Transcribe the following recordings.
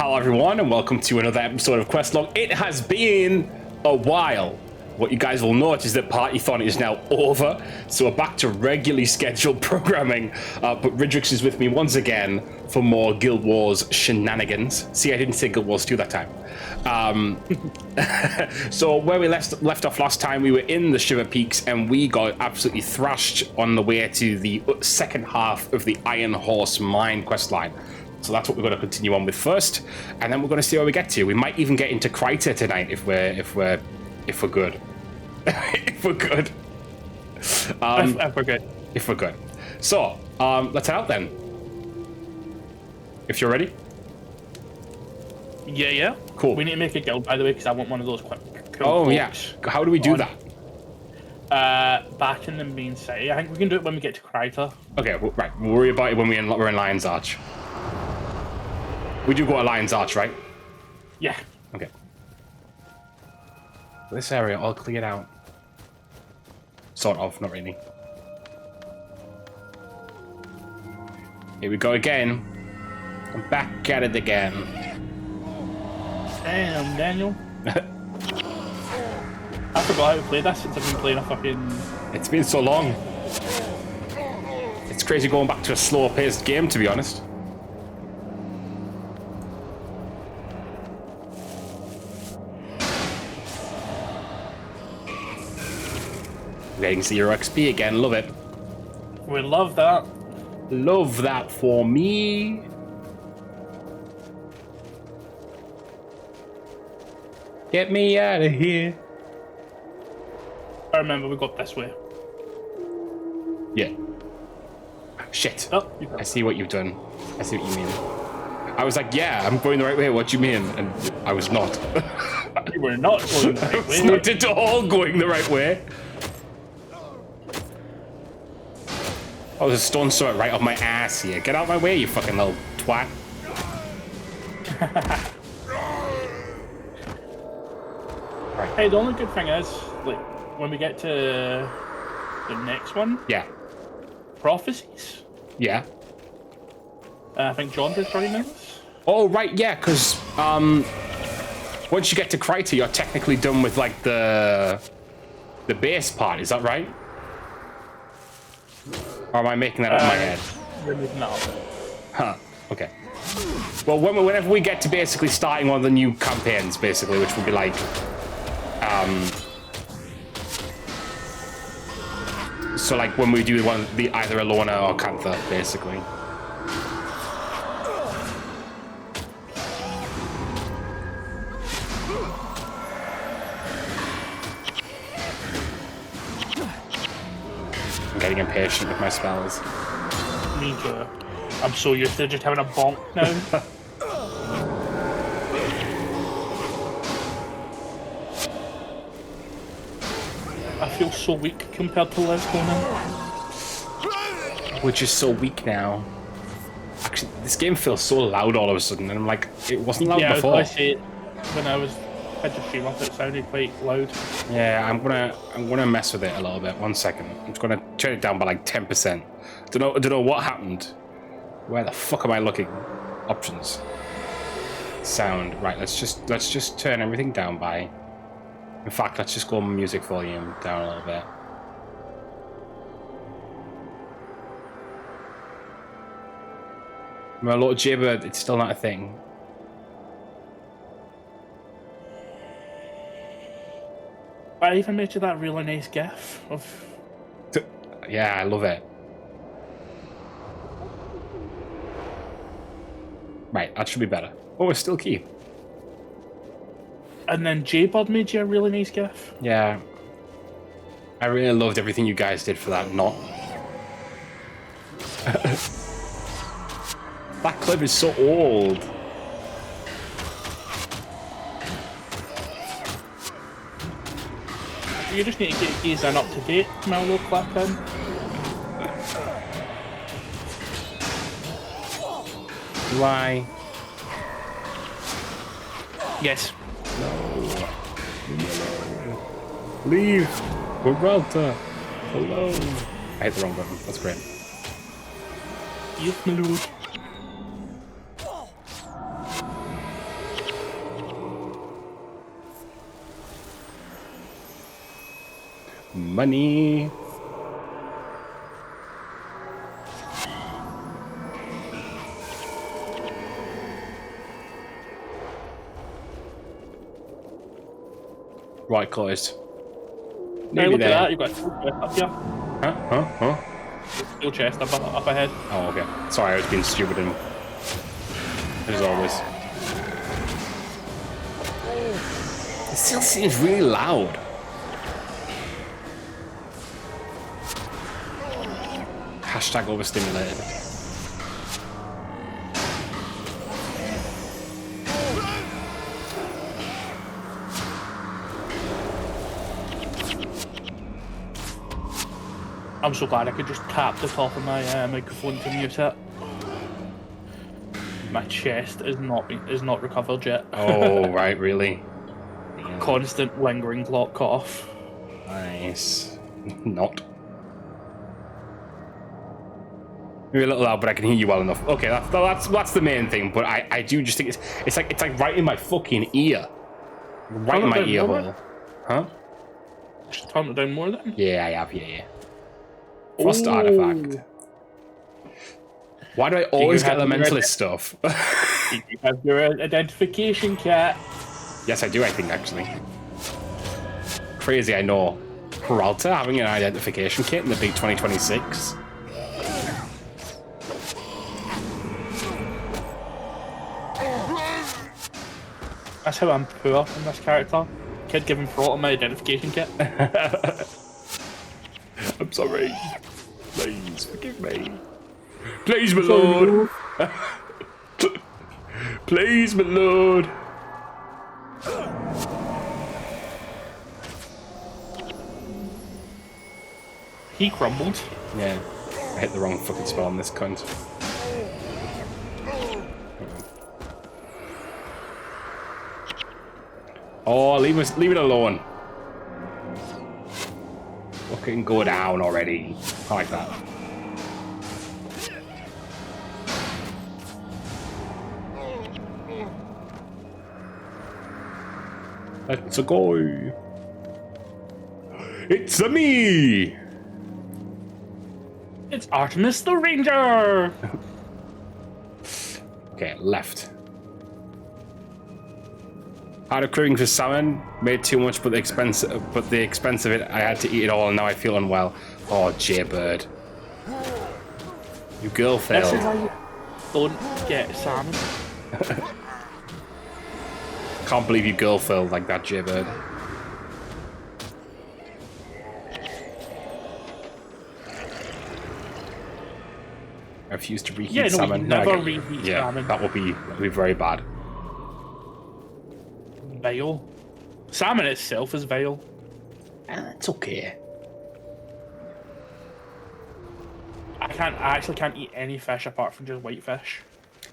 Hello everyone and welcome to another episode of Questlog. It has been a while. What you guys will notice is that Partython is now over, so we're back to regularly scheduled programming, but Ridrix is with me once again for more Guild Wars shenanigans. See, I didn't say Guild Wars 2 that time. So where we left off last time, we were in the Shiver Peaks and we got absolutely thrashed on the way to the second half of the Iron Horse Mine questline. So that's what we're going to continue on with first, and then we're going to see where we get to. We might even get into Kryta tonight if we're good. If we're good. If we're good. If we're good. So let's head out then. If you're ready. Yeah. Cool. We need to make a guild, by the way, because I want one of those quick. Oh yeah. How do we do that? Back in the main city. I think we can do it when we get to Kryta. Okay, right. We'll worry about it when we're in Lion's Arch. We do go to Lion's Arch, right? Yeah. Okay. This area all cleared out. Sort of, not really. Here we go again. I'm back at it again. Damn, Daniel. I forgot how to play this since I've been playing a fucking... It's been so long. It's crazy going back to a slower paced game, to be honest. Getting 0 XP again, love it. We love that. Love that for me. Get me out of here. I remember we got this way. Yeah. Shit. Oh, I see what you've done. I see what you mean. I was like, yeah, I'm going the right way. What do you mean? And I was not. You were not going the right way. Not at all going the right way. Oh, there's a stone sword right off my ass here. Get out of my way, you fucking little twat. Right. Hey, the only good thing is, like, when we get to the next one, Yeah. Prophecies. Yeah. I think John did 30 minutes. Oh, right, yeah, because once you get to Kryta, you're technically done with, like, the base part. Is that right? Or am I making that up in my head? You're making that up. Huh. Okay. Well, whenever we get to basically starting one of the new campaigns, basically, which will be like, so like when we do one, either Alona or Cantha, basically. I'm getting impatient with my spells. Me too. I'm so used to just having a bonk now. I feel so weak compared to Liz going in. We're just so weak now. Actually, this game feels so loud all of a sudden, and I'm like, it wasn't loud before. Yeah, I say it when I had to stream up, it sounded quite loud. Yeah, I'm gonna mess with it a little bit. 1 second. I'm just gonna turn it down by like 10%. Don't know what happened. Where the fuck am I looking? Options. Sound. Right, let's just turn everything down by. In fact, let's just go music volume down a little bit. My Lord Jaybird, it's still not a thing. I even made you that really nice gif of... Yeah, I love it. Right, that should be better. Oh, it's still key. And then Jaybird made you a really nice gif. Yeah. I really loved everything you guys did for that knot. That clip is so old. You just need to get these an up-to-date Mellow clip in. Why? Yes. No. Leave. Gibraltar. Hello. I hit the wrong button. That's great. Yes, my lord. Money. Right, closed. Hey, look at that. You've got a steel chest up here. Huh? Steel chest up ahead. Oh, okay. Sorry, I was being stupid and as always. It still seems really loud. Hashtag overstimulated. I'm so glad I could just tap the top of my microphone to mute it. My chest is not recovered yet. Oh, right, really? Yeah. Constant lingering clock cough. Nice. Not. Maybe a little loud, but I can hear you well enough. Okay, that's the main thing. But I do just think it's like right in my fucking ear, right in my ear hole. Huh? Just turn it down more then. Yeah, I have. Yeah. Frost artifact. Why do I always get elementalist stuff? Do you have your identification kit? Yes, I do. I think actually. Crazy, I know. Peralta having an identification kit in the big 2026. That's how I'm poor in this character. Kid giving Peralta my identification kit. I'm sorry. Please forgive me. Please, my lord. Please, my lord. He crumbled. Yeah. I hit the wrong fucking spell on this cunt. Oh, leave it alone. Fucking go down already. I like that. Let's go. It's a me. It's Artemis the Ranger. Okay, left. Had a craving for salmon, made too much, but the expense of it, I had to eat it all, and now I feel unwell. Oh, Jaybird. You girl failed. This is why you don't get salmon. Can't believe you girl failed like that, Jaybird. I refuse to reheat salmon. You never reheat salmon. That would be very bad. Vile. Salmon itself is vile. It's okay. I actually can't eat any fish apart from just whitefish.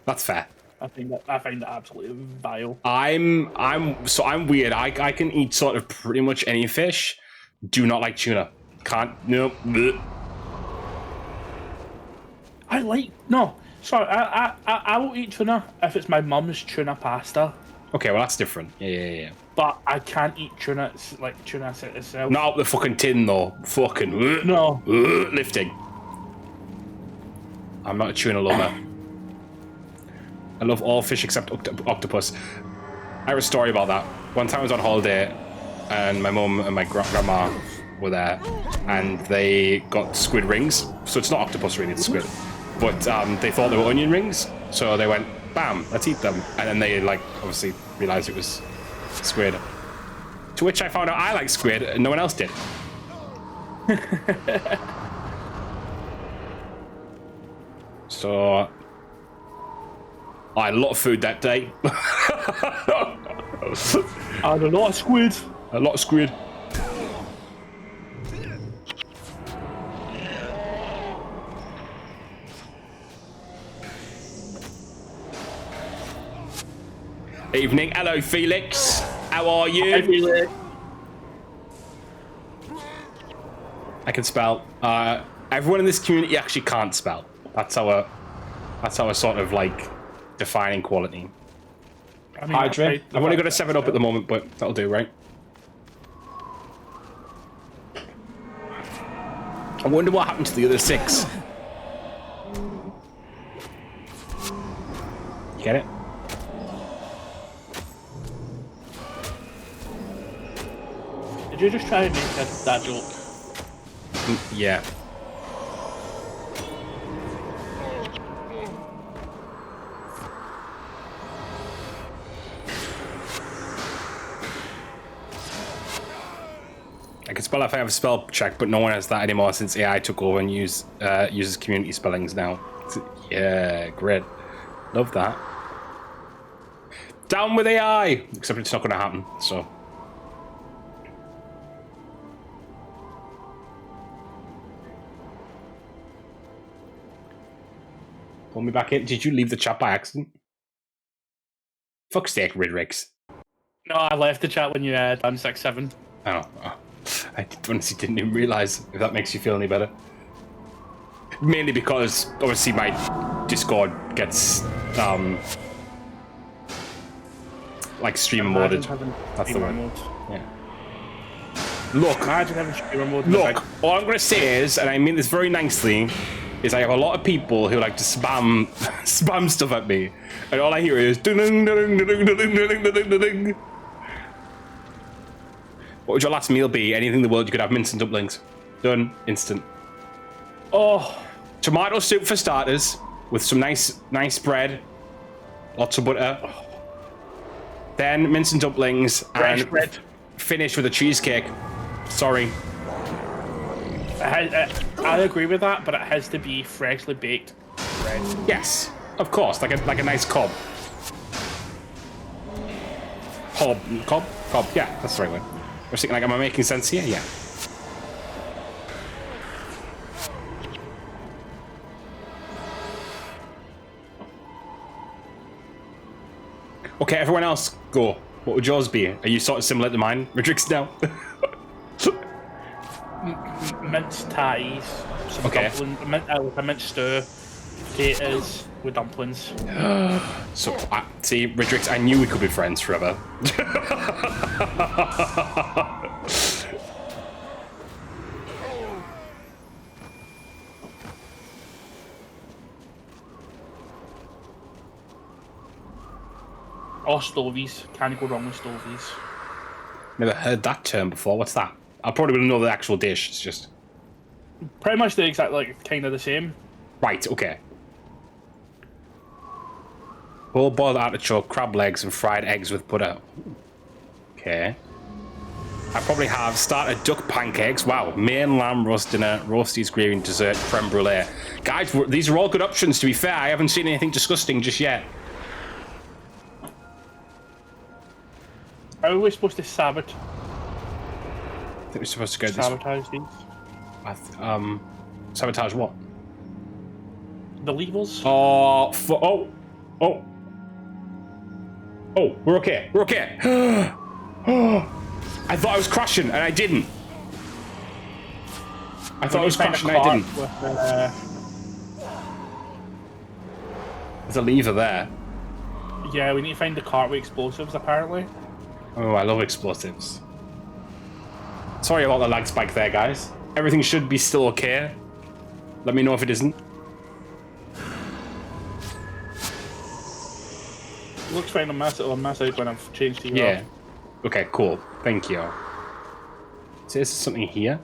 That's fair. I find that absolutely vile. I'm weird. I can eat sort of pretty much any fish. Do not like tuna. Can't. No. Blech. I will eat tuna if it's my mum's tuna pasta. Okay, well that's different. Yeah. But I can't eat tuna like tuna itself. Not out the fucking tin though. Fucking no. Lifting. I'm not a tuna lover. I love all fish except octopus. I have a story about that. One time I was on holiday, and my mum and my grandma were there, and they got squid rings. So it's not octopus really, it's squid. But they thought they were onion rings, so they went, bam, let's eat them. And then they obviously realized it was squid. To which I found out I like squid and no one else did. So I had a lot of food that day. I had a lot of squid. A lot of squid. Evening. Hello, Felix. How are you? Hi, Felix. I can spell. Everyone in this community actually can't spell. That's our sort of like defining quality. I mean, Hydra. I've only got a 7-up at the moment, but that'll do, right? I wonder what happened to the other 6. Get it? Did you just try and make that joke? Yeah. I can spell if I have a spell check, but no one has that anymore since AI took over and uses community spellings now. Yeah, great. Love that. Down with AI! Except it's not going to happen, so. Pull me back in. Did you leave the chat by accident? Fuck's sake, Ridrix. No, I left the chat when you done 6-7. Oh. I honestly didn't even realize, if that makes you feel any better. Mainly because, obviously, my Discord gets, like, streamer moded. That's the word. Yeah. Look, Imagine having streamer mode. Look, all I'm going to say is, and I mean this very nicely, is I have a lot of people who like to spam stuff at me, and all I hear is ding ding ding ding ding ding ding ding ding. What would your last meal be? Anything in the world you could have. Mince and dumplings. Done. Instant. Oh. Tomato soup for starters, with some nice bread, lots of butter. Then mince and dumplings, Fresh and bread. Finish with a cheesecake. Sorry. I agree with that, but it has to be freshly baked bread. Yes, of course, like a nice cob. Cob? Yeah, that's the right way. I was thinking, like, am I making sense here? Yeah. Okay, everyone else, go. What would yours be? Are you sort of similar to mine, Ridrix, now? Minced ties, some dumplings, a minced stew, potatoes with dumplings. So, see, Ridrix, I knew we could be friends forever. Or stovies. Can't go wrong with stovies. Never heard that term before. What's that? I probably wouldn't know the actual dish. It's just pretty much the exact, like, kind of the same. Right. Okay. Whole boiled artichoke, crab legs, and fried eggs with butter. Okay. I probably have starter duck pancakes. Wow. Main lamb roast dinner, roasties, gravy, and dessert, creme brulee. Guys, these are all good options. To be fair, I haven't seen anything disgusting just yet. How are we supposed to sabotage? I think we're supposed to go sabotage these. Sabotage what? The levels. Oh, we're okay. We're okay. I thought I was crashing, and I didn't. I thought I was crashing, and I didn't. With, There's a lever there. yeah, we need to find the cart with explosives, apparently. Oh, I love explosives. Sorry about the lag spike there, guys. Everything should be still okay. Let me know if it isn't. Looks fine on my side when I've changed to yours. Yeah. Okay, cool. Thank you. So is there something here?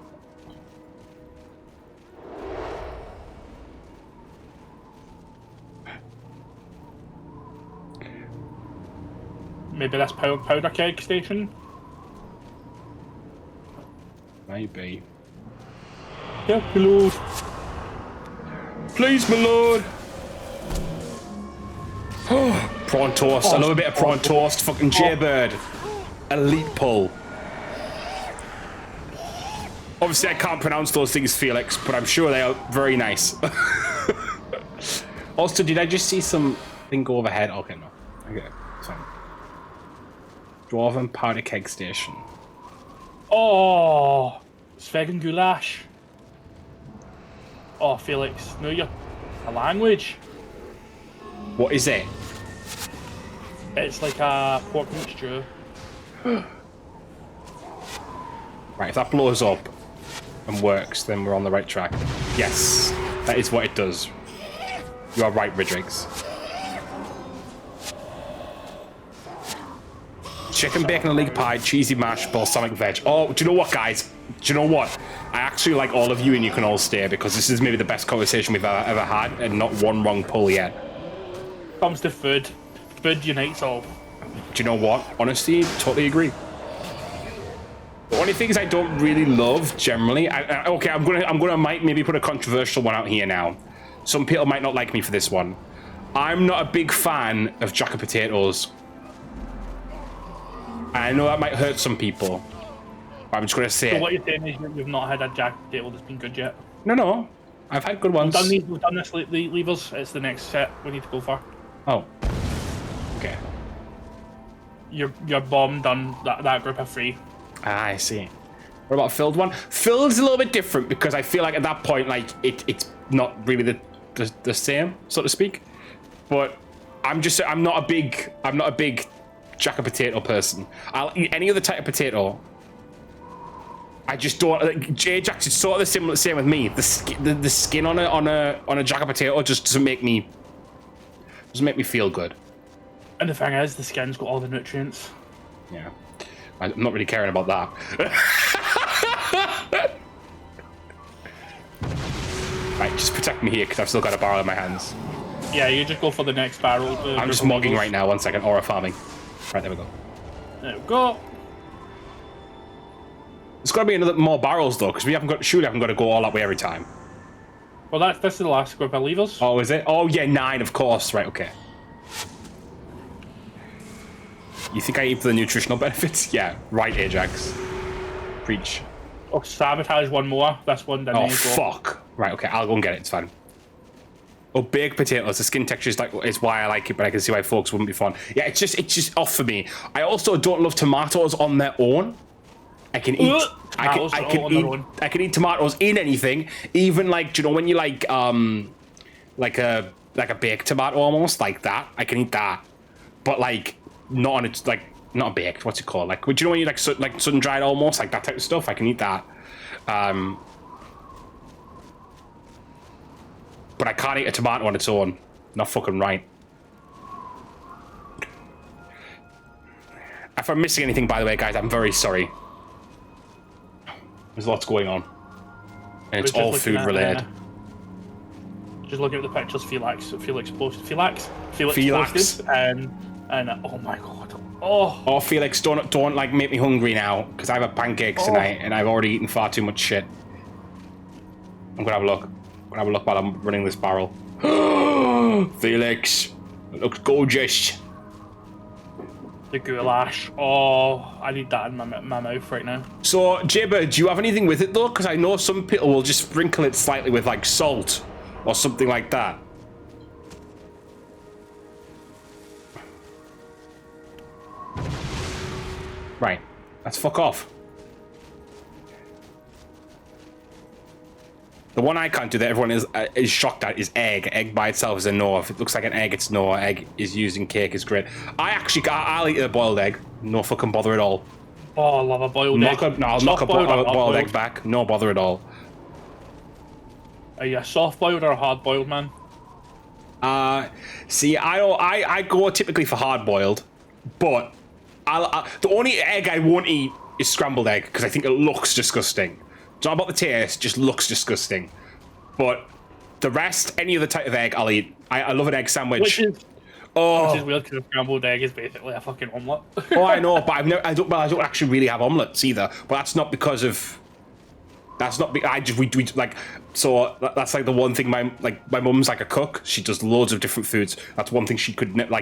Maybe that's powder keg station? Maybe. Yeah, my lord. Please, my lord. Prawn toast. I love a bit of prawn toast. Fucking Jaybird. Elite pull. Obviously, I can't pronounce those things, Felix, but I'm sure they are very nice. Also, did I just see something go overhead? Okay, no. Okay, fine. Dwarven powder keg station. Oh, Svegan goulash. Oh, Felix, know your language. What is it? It's like a pork meat stew. Right, if that blows up, and works, then we're on the right track. Yes, that is what it does. You are right, Ridrix. Chicken, bacon, and leek pie, cheesy mash, balsamic veg. Oh, do you know what, guys? Do you know what? I actually like all of you, and you can all stay, because this is maybe the best conversation we've ever had, and not one wrong pull yet. Comes to food. Food unites all. Do you know what? Honestly, totally agree. The only things I don't really love, generally... okay, I'm gonna maybe put a controversial one out here now. Some people might not like me for this one. I'm not a big fan of jacket potatoes. I know that might hurt some people. But I'm just gonna say So it. what you're saying is you've not had a jack potato that's been good yet? No. I've had good ones. We've done this, the levers. It's the next set we need to go for. Oh. Okay. Your bomb done that group of 3. Ah, I see. What about filled one? Filled's a little bit different because I feel like at that point, like it's not really the same, so to speak. But I'm not a big jacket potato person. I'll eat any other type of potato. I just don't. Ajax is sort of the same with me. The skin on a jacket potato just doesn't make me feel good. And the thing is, the skin's got all the nutrients. Yeah, I'm not really caring about that. Right, just protect me here because I've still got a barrel in my hands. Yeah, you just go for the next barrel. I'm just mogging right now. 1 second. Aura farming. Right, there we go. There we go. There's got to be more barrels though, because surely I haven't got to go all that way every time. Well, this is the last group of levers. Oh, is it? Oh yeah, 9, of course. Right, okay. You think I eat for the nutritional benefits? Yeah, right, Ajax. Preach. Oh, sabotage one more. This one didn't. Oh fuck. Right, okay. I'll go and get it. It's fine. Oh, baked potatoes. The skin texture is why I like it, but I can see why folks wouldn't be fun. Yeah, it's just off for me. I also don't love tomatoes on their own. I can eat. I can eat tomatoes in anything, even like, do you know when you like a baked tomato almost like that? I can eat that, but like not on it's like not baked. What's it called? Like, do you know when you like sun dried almost like that type of stuff? I can eat that. But I can't eat a tomato on its own. Not fucking right. If I'm missing anything, by the way, guys, I'm very sorry. There's lots going on. And it's all food related. Just looking at the pictures, Felix posted, and oh my god. Oh, Felix, don't like make me hungry now, because I have pancakes tonight, and I've already eaten far too much shit. I'm gonna have a look. While I'm running this barrel. Felix, it looks gorgeous. The goulash. Oh, I need that in my mouth right now. So, Jibber, do you have anything with it though? Because I know some people will just sprinkle it slightly with like salt or something like that. Right, let's fuck off. The one I can't do that everyone is shocked at is egg. Egg by itself is a no. If it looks like an egg, it's no. Egg is used in cake is great. I'll eat a boiled egg. No fucking bother at all. Oh, I love a boiled egg. I'll knock a boiled egg back. No bother at all. Are you a soft boiled or a hard boiled man? See, I go typically for hard boiled, but the only egg I won't eat is scrambled egg because I think it looks disgusting. It's not about the taste, just looks disgusting. But the rest, any other type of egg, I'll eat. I love an egg sandwich. Which is weird because a scrambled egg is basically a fucking omelette. Oh, I know, but I don't actually really have omelets either. But that's not because of. That's not. We like. So that's like the one thing my mum's like a cook. She does loads of different foods. That's one thing she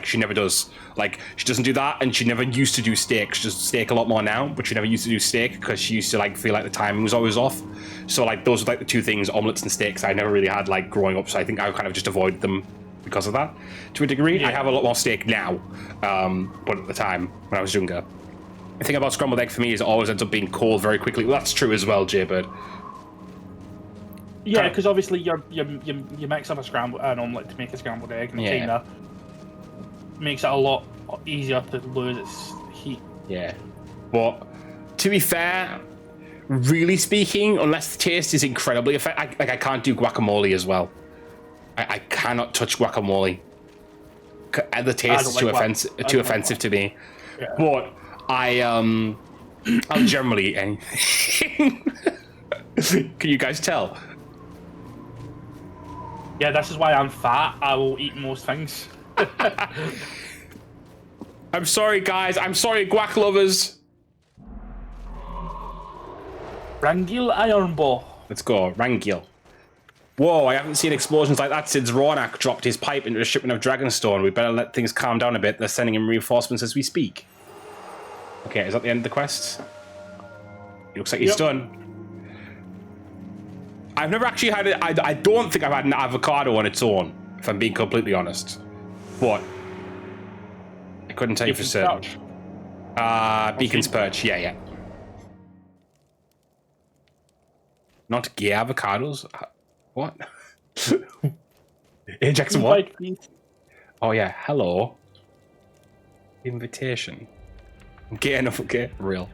she never does. Like she doesn't do that, and she never used to do steak. She does steak a lot more now, but she never used to do steak because she used to like feel like the timing was always off. So like those are like the two things, omelets and steaks, I never really had like growing up. So I think I kind of just avoided them because of that to a degree. Yeah. I have a lot more steak now, but at the time when I was younger, the thing about scrambled egg for me is it always ends up being cold very quickly. Well, that's true as well, Jaybird. Yeah, because obviously you mix up an omelette to make a scrambled egg, and it kind of makes it a lot easier to lose its heat. Yeah, but to be fair, really speaking, unless the taste is incredibly effective, like I can't do guacamole as well. I cannot touch guacamole. The taste is too offensive to me. Yeah. But I'll generally eat anything. Can you guys tell? Yeah, this is why I'm fat. I will eat most things. I'm sorry, guys. I'm sorry, guac lovers. Rangil Iron Ball. Let's go, Rangil. Whoa, I haven't seen explosions like that since Ronak dropped his pipe into a shipment of Dragonstone. We better let things calm down a bit. They're sending him reinforcements as we speak. Okay, is that the end of the quest? It looks like he's done. I've never actually had it. I don't think I've had an avocado on its own, if I'm being completely honest. But I couldn't tell you for certain. Beacon's Perch, yeah. Not gay avocados? What? Ajax what? Oh yeah, hello. Invitation. Gay enough, okay? Real.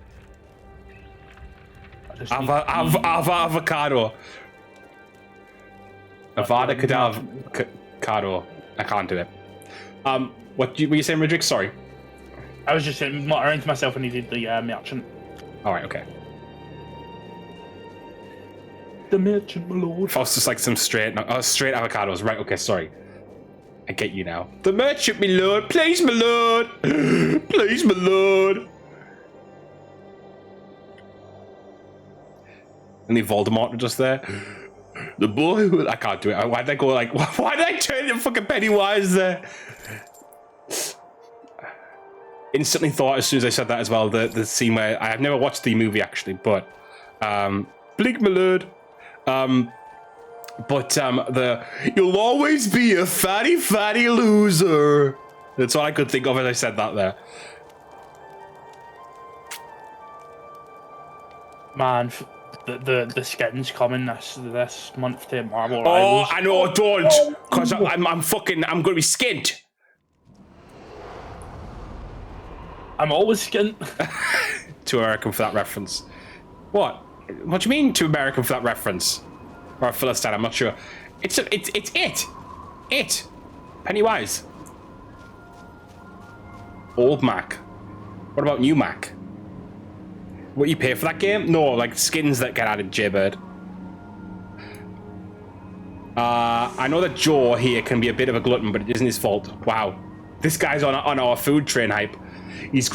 Avocado. Avada Kedavra. I can't do it. What were you saying, Ridrix? Sorry. I was just muttering to myself when he did the merchant. Alright, okay. The merchant, my lord. Faust just like some straight avocados. Right, okay, sorry. I get you now. The merchant, my lord. Please, my lord. Please, my lord. And the Voldemort just there. The boy who... I can't do it. Why did I go like... Why did I turn into fucking Pennywise there? Instantly thought as soon as I said that as well, the scene where... I have never watched the movie actually, but... Blink, my lord. You'll always be a fatty loser. That's all I could think of as I said that there. Man, the skins coming this month to Marvel Rivals. Oh, I know, don't, because I'm gonna be skint. I'm always skint. Too American for that reference. What? What do you mean too American for that reference? Or a Philistine, I'm not sure. It's it. Pennywise. Old Mac. What about new Mac? What, you pay for that game? No, like skins that get added, Jaybird. I know that Joe here can be a bit of a glutton, but it isn't his fault. Wow. This guy's on our food train hype. He's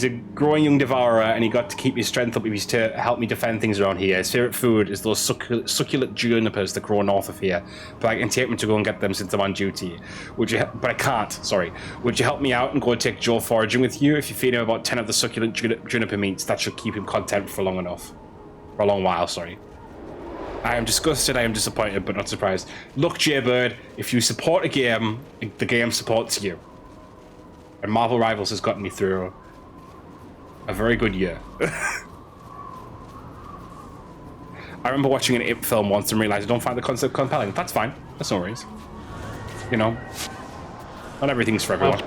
a growing young devourer, and he got to keep his strength up if he's to help me defend things around here. His favorite food is those succulent junipers that grow north of here, but I can take me to go and get them since I'm on duty. But I can't, sorry. Would you help me out and go and take Joe foraging with you? If you feed him about 10 of the succulent juniper meats, that should keep him content for long enough. For a long while, sorry. I am disgusted, I am disappointed, but not surprised. Look, Jaybird, if you support a game, the game supports you. And Marvel Rivals has gotten me through a very good year. I remember watching an It film once and realized I don't find the concept compelling. That's fine. That's no worries. You know, not everything's for everyone.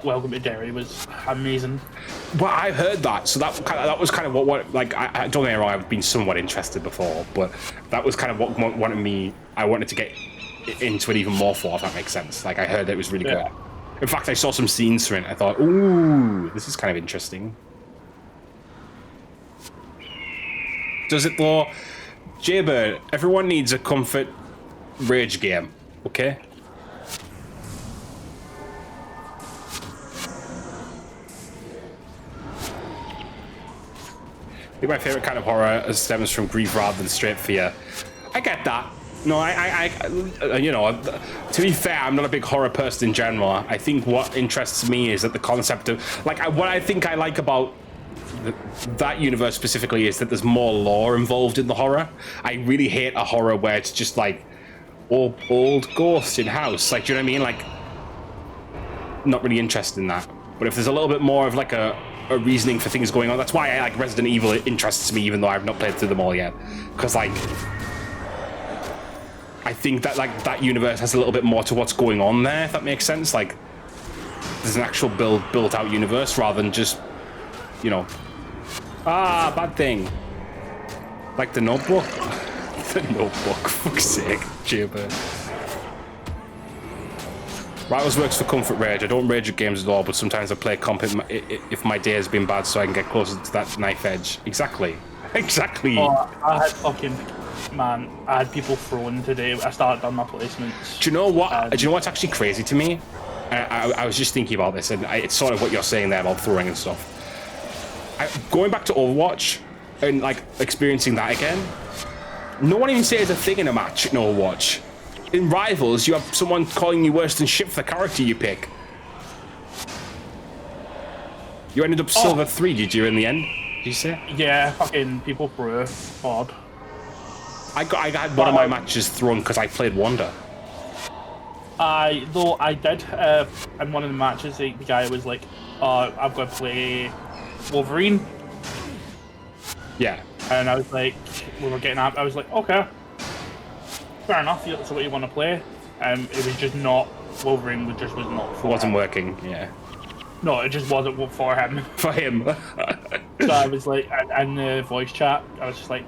Welcome to Derry was amazing. Well, I heard that, so that was kind of what like I don't get me wrong, I've been somewhat interested before, but that was kind of what I wanted to get into it even more for, if that makes sense. Like I heard that it was really good. In fact, I saw some scenes from it. I thought, ooh, this is kind of interesting. Does it though? Jaybird, everyone needs a comfort rage game, okay? I think my favorite kind of horror stems from grief rather than straight fear. I get that. No, you know, to be fair, I'm not a big horror person in general. I think what interests me is that the concept of, like, what I think I like about that universe specifically is that there's more lore involved in the horror. I really hate a horror where it's just like old ghost in house. Like, do you know what I mean? Like, not really interested in that. But if there's a little bit more of like a reasoning for things going on, that's why I like Resident Evil. It interests me, even though I've not played through them all yet, because like, I think that like that universe has a little bit more to what's going on there, if that makes sense. Like, there's an actual built out universe rather than just, you know, bad thing. Like the Notebook? The Notebook, fuck's sake. Jailbird. Rivals works for comfort rage. I don't rage at games at all, but sometimes I play comp if my day has been bad so I can get closer to that knife edge. Exactly. Exactly. Oh, I had fucking... Man, I had people throwing today. I started on my placements. Do you know what? Do you know what's actually crazy to me? I was just thinking about this, and it's sort of what you're saying there about throwing and stuff. Going back to Overwatch and like experiencing that again, no one even says a thing in a match in Overwatch. In Rivals, you have someone calling you worse than shit for the character you pick. You ended up Silver 3, did you, in the end? Did you say? Yeah, fucking people threw hard. I had one of my matches thrown because I played Wonder. Though I did, in one of the matches, the guy was like, I've got to play Wolverine. Yeah. And I was like, we were getting up, I was like, okay. Fair enough, that's what you want to play. It was just not, Wolverine was not for him. It wasn't working, yeah. No, it just wasn't for him. For him. So I was like, in the voice chat, I was just like,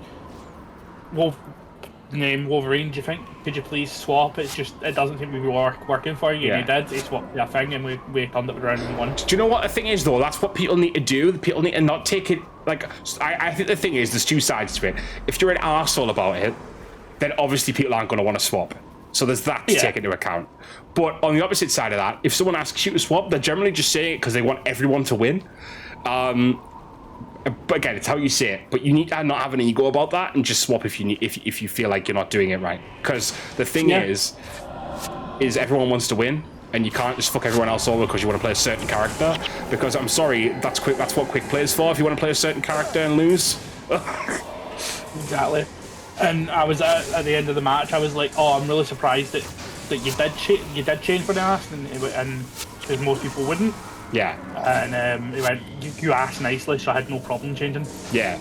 name Wolverine, do you think? Could you please swap? It's just, it doesn't seem to be working for you. Yeah. And he did, he swapped the thing and we turned it around and won. Do you know what the thing is though? That's what people need to do. People need to not take it, like, I think the thing is, there's two sides to it. If you're an arsehole about it, then obviously people aren't going to want to swap. So there's that to take into account. But on the opposite side of that, if someone asks you to swap, they're generally just saying it because they want everyone to win. But again, it's how you say it. But you need to not have an ego about that and just swap if you feel like you're not doing it right. Because the thing is everyone wants to win, and you can't just fuck everyone else over because you want to play a certain character. Because I'm sorry, that's what quick play is for. If you want to play a certain character and lose. Exactly. And I was at the end of the match, I was like, oh, I'm really surprised that you did change for the last, and because most people wouldn't. Yeah. And he went, you asked nicely, so I had no problem changing. Yeah.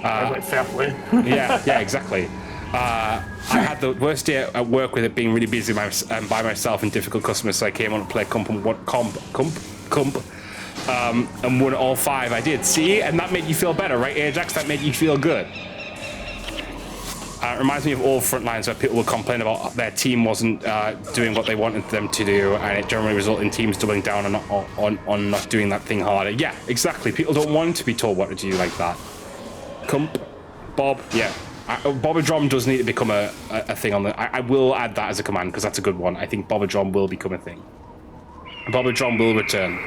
I was like, fair play. yeah, exactly. I had the worst day at work with it being really busy by myself and difficult customers, so I came on to play comp and won all 5. I did. See? And that made you feel better, right, Ajax? That made you feel good. It reminds me of all front lines where people would complain about their team wasn't doing what they wanted them to do, and it generally resulted in teams doubling down on not doing that thing harder. Yeah, exactly. People don't want to be told what to do like that. Bob, yeah. Bobadrom does need to become a thing on the... I will add that as a command, because that's a good one. I think Bobadrom will become a thing. Bobadrom will return.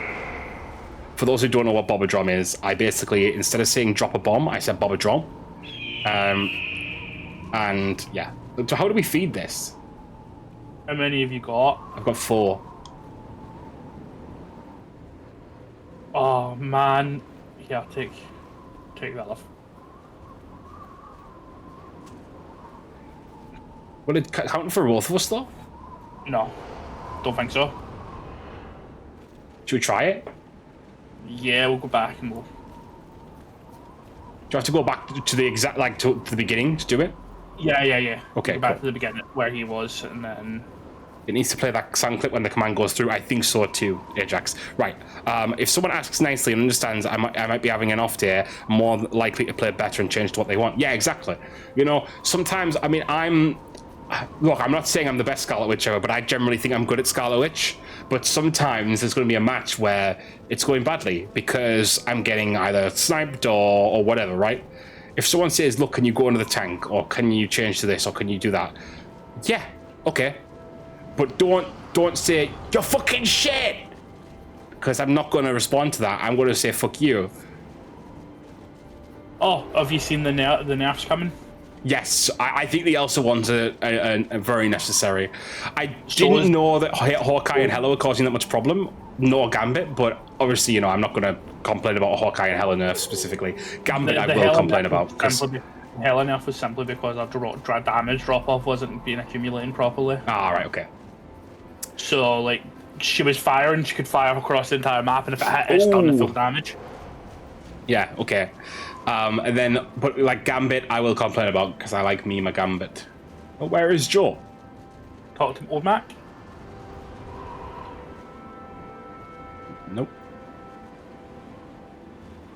For those who don't know what Bobadrom is, I basically, instead of saying drop a bomb, I said Bobadrom. And yeah, so how do we feed this? How many have you got? I've got 4. Oh man, yeah, take that off. Will it count for both of us though? No, don't think so. Should we try it? Yeah, we'll go back and we'll... Do you have to go back to the exact, like, to the beginning to do it? Yeah. Okay, go back to the beginning where he was, and then... It needs to play that sound clip when the command goes through. I think so too, Ajax. Right. If someone asks nicely and understands I might be having an off day, I'm more likely to play better and change to what they want. Yeah, exactly. You know, sometimes, I mean, look, I'm not saying I'm the best Scarlet Witch ever, but I generally think I'm good at Scarlet Witch. But sometimes there's going to be a match where it's going badly because I'm getting either sniped or whatever, right? If someone says, look, can you go into the tank, or can you change to this, or can you do that? Yeah, okay. But don't say, you're fucking shit! Because I'm not going to respond to that. I'm going to say, fuck you. Oh, have you seen the nerfs coming? Yes, I think the Elsa ones are very necessary. I didn't know that Hawkeye and Hela were causing that much problem, nor Gambit, but obviously, you know, I'm not going to complain about Hawkeye and Hela nerf specifically. Gambit I will complain about. Hela nerf was simply because our damage drop-off wasn't being accumulating properly. Ah, right, okay. So, like, she was firing, she could fire across the entire map, and if it hit, it's done the full damage. Yeah, okay. And then, but like Gambit, I will complain about because I like me my Gambit. But where is Joe? Talk to old Mac. Nope.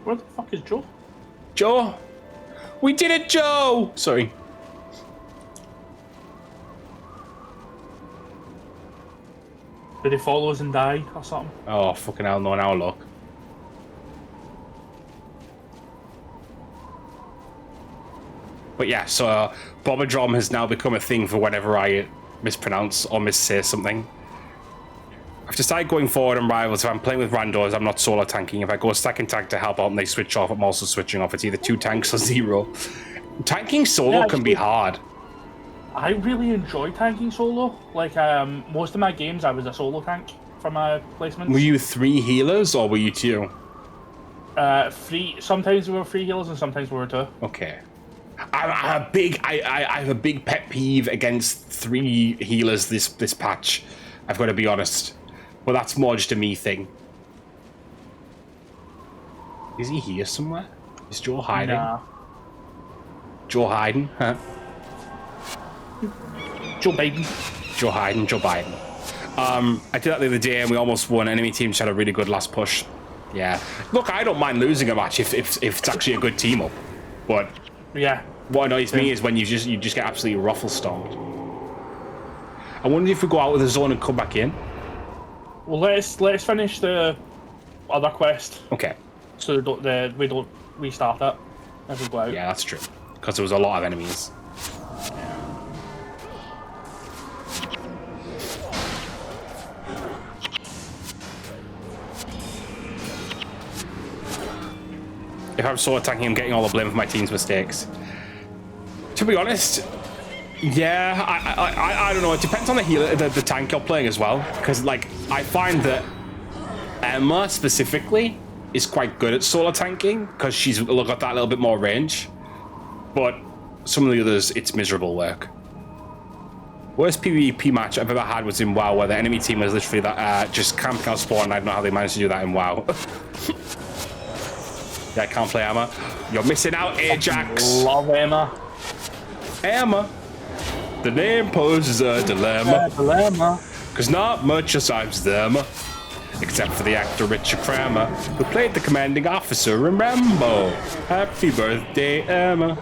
Where the fuck is Joe? Joe? We did it, Joe! Sorry. Did he follow us and die or something? Oh, fucking hell, no, now look. But yeah, so Bobberdrom has now become a thing for whenever I mispronounce or missay something. I've decided going forward on Rivals, if I'm playing with randos, I'm not solo tanking. If I go second tank to help out and they switch off, I'm also switching off. It's either 2 tanks or 0. Tanking solo can be hard. I really enjoy tanking solo. Like, most of my games, I was a solo tank for my placements. Were you 3 healers or were you 2? 3. Sometimes we were 3 healers and sometimes we were 2. Okay. I have a big pet peeve against 3 healers this patch. I've got to be honest, but that's more just a me thing. Is he here somewhere? Is Joe hiding? Nah. Joe hiding? Huh? Joe Biden. Joe Biden. Joe Biden. I did that the other day and we almost won. Enemy team just had a really good last push. Yeah. Look, I don't mind losing a match if it's actually a good team up, but. Yeah. What annoys me is when you just get absolutely ruffle stomped. I wonder if we go out of the zone and come back in. Well, let's finish the other quest. Okay. So we don't restart it if we go out. Yeah, that's true. Because there was a lot of enemies. If I'm solo tanking, I'm getting all the blame for my team's mistakes. To be honest, yeah, I don't know. It depends on the healer, the tank you're playing as well. Because like I find that Emma specifically is quite good at solo tanking because she's got that little bit more range. But some of the others, it's miserable work. Worst PvP match I've ever had was in WoW, where the enemy team was literally that just camping out spawn. I don't know how they managed to do that in WoW. Yeah, I can't play Emma. You're missing out, Ajax. Love Emma. Emma. The name poses a dilemma. Dilemma. Because not much aside them, except for the actor Richard Kramer, who played the commanding officer in Rambo. Happy birthday, Emma.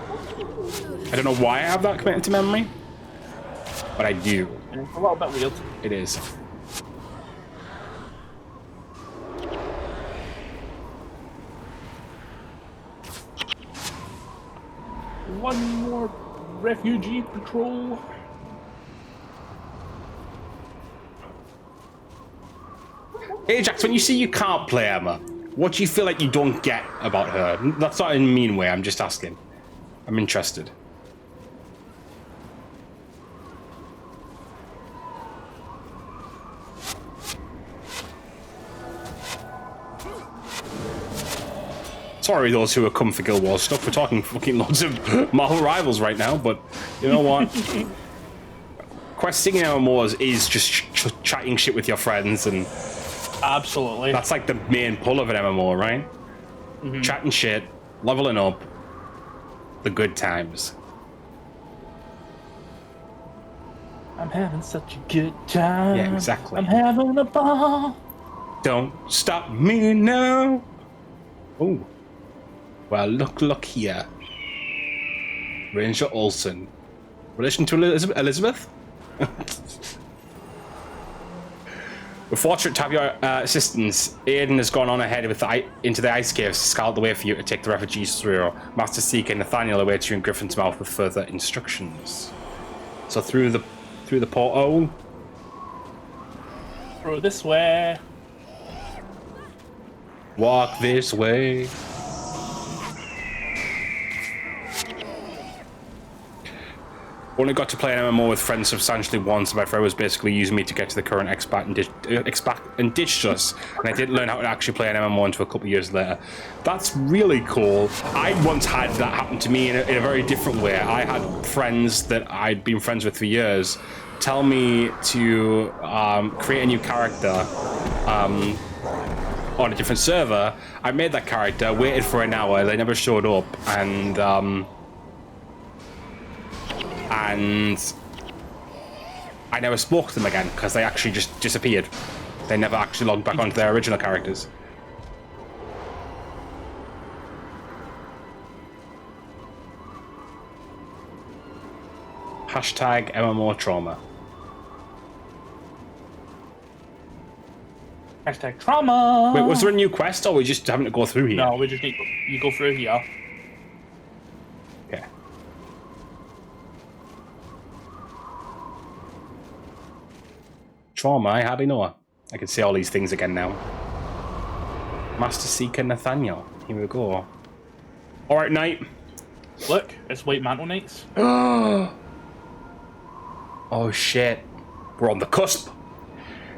I don't know why I have that committed to memory, but I do. It's a little bit weird. It is. One more refugee patrol. Ajax, when you see you can't play Emma, what do you feel like you don't get about her? That's not in a mean way, I'm just asking. I'm interested. Sorry, those who are come for Guild Wars stuff. We're talking fucking loads of Marvel Rivals right now, but you know what? Questing in MMOs is just chatting shit with your friends, and absolutely, that's like the main pull of an MMO, right? Mm-hmm. Chatting shit, leveling up, the good times. I'm having such a good time. Yeah, exactly. I'm having a ball. Don't stop me now. Oh. Well, look here. Ranger Olsen. Relation to Elizabeth? We're fortunate to have your assistance. Aiden has gone on ahead with into the ice caves to scout the way for you to take the refugees through. Master Seeker and Nathaniel await you in Griffin's Mouth with further instructions. So through the porthole. Through this way. Walk this way. Only got to play an MMO with friends substantially once. My friend was basically using me to get to the current expat and ditched us. And I didn't learn how to actually play an MMO until a couple of years later. That's really cool. I once had that happen to me in a very different way. I had friends that I'd been friends with for years tell me to create a new character on a different server. I made that character, waited for an hour, they never showed up, and I never spoke to them again because they actually just disappeared. They never actually logged back onto their original characters. Hashtag MMO trauma. Hashtag trauma. Wait, was there a new quest, or we just having to go through here? No, we just need you go through here. Okay. Trauma, I hardly know her. I can see all these things again now. Master Seeker Nathaniel. Here we go. Alright, knight. Look, it's White Mantle Knights. Oh shit. We're on the cusp.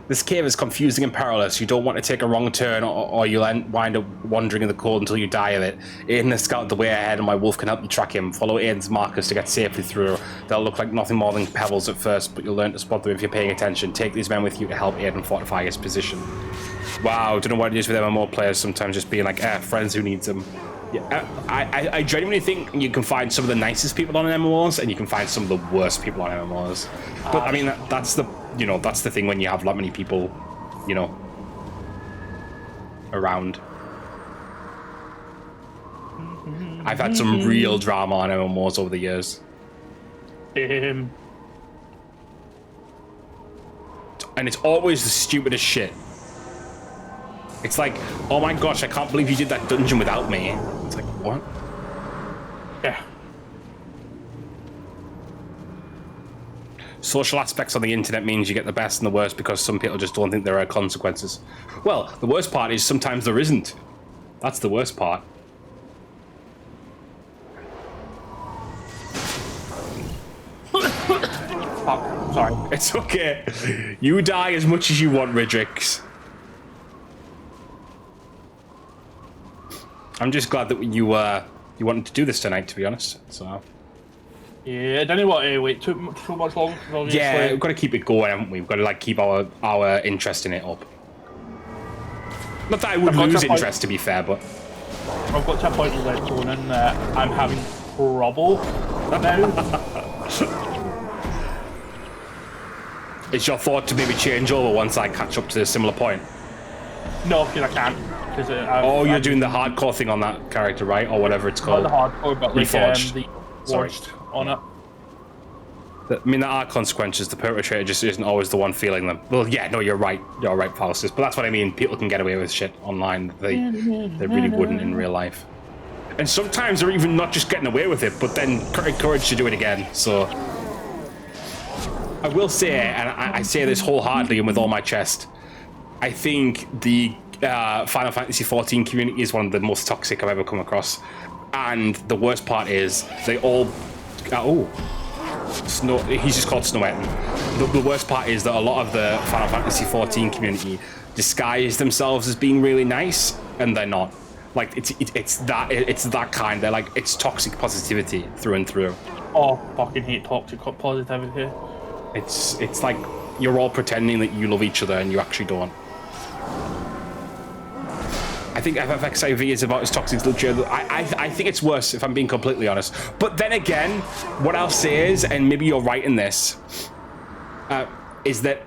This cave is confusing and perilous. You don't want to take a wrong turn or you'll wind up wandering in the cold until you die of it. Aiden has scouted the way ahead and my wolf can help you track him. Follow Aiden's markers to get safely through. They'll look like nothing more than pebbles at first, but you'll learn to spot them if you're paying attention. Take these men with you to help Aiden fortify his position. Wow, don't know what it is with MMO players sometimes just being like, friends who needs them. Yeah, I genuinely think you can find some of the nicest people on MMOs and you can find some of the worst people on MMOs. But I mean, that's the thing when you have that many people, around. I've had some real drama on MMOs over the years. And it's always the stupidest shit. It's like, oh my gosh, I can't believe you did that dungeon without me. It's like, what? Yeah. Social aspects on the internet means you get the best and the worst because some people just don't think there are consequences. Well, the worst part is sometimes there isn't. That's the worst part. Fuck, sorry. It's okay. You die as much as you want, Ridrix. I'm just glad that you wanted to do this tonight, to be honest. So. Yeah, I don't know what wait too much longer. Yeah, we've got to keep it going, haven't we? We've got to keep our interest in it up. Not that I would lose interest, to be fair, but I've got to a point where I'm having trouble now. Is your thought to maybe change over once I catch up to a similar point? No, because I can't. You're doing the hardcore thing on that character, right? Or whatever it's called. Not the hardcore, but Reforged. the Reforged on it. I mean, there are consequences. The perpetrator just isn't always the one feeling them. Well, yeah, no, you're right. You're right, Faustus. But that's what I mean. People can get away with shit online. They really wouldn't in real life. And sometimes they're even not just getting away with it, but then encouraged to do it again. So I will say, and I say this wholeheartedly and with all my chest, I think the Final Fantasy XIV community is one of the most toxic I've ever come across. And the worst part is they all... he's just called Snowetton. The worst part is that a lot of the Final Fantasy XIV community disguise themselves as being really nice, and they're not. Like, it's that kind. They're like, it's toxic positivity through and through. Oh, fucking hate toxic positivity. It's like you're all pretending that you love each other and you actually don't. I think FFXIV is about as toxic as Lucia. I think it's worse, if I'm being completely honest. But then again, what I'll say is, and maybe you're right in this, is that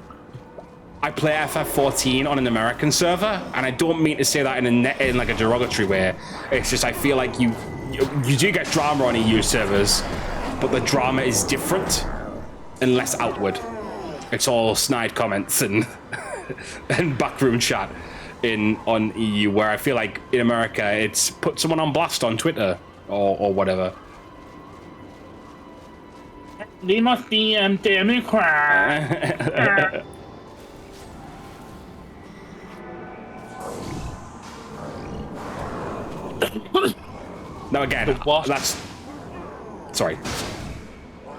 I play FF14 on an American server, and I don't mean to say that in like a derogatory way. It's just I feel like you do get drama on EU servers, but the drama is different and less outward. It's all snide comments and and backroom chat on EU, where I feel like in America it's put someone on blast on Twitter or whatever. They must be Democrat. Now again, that's sorry.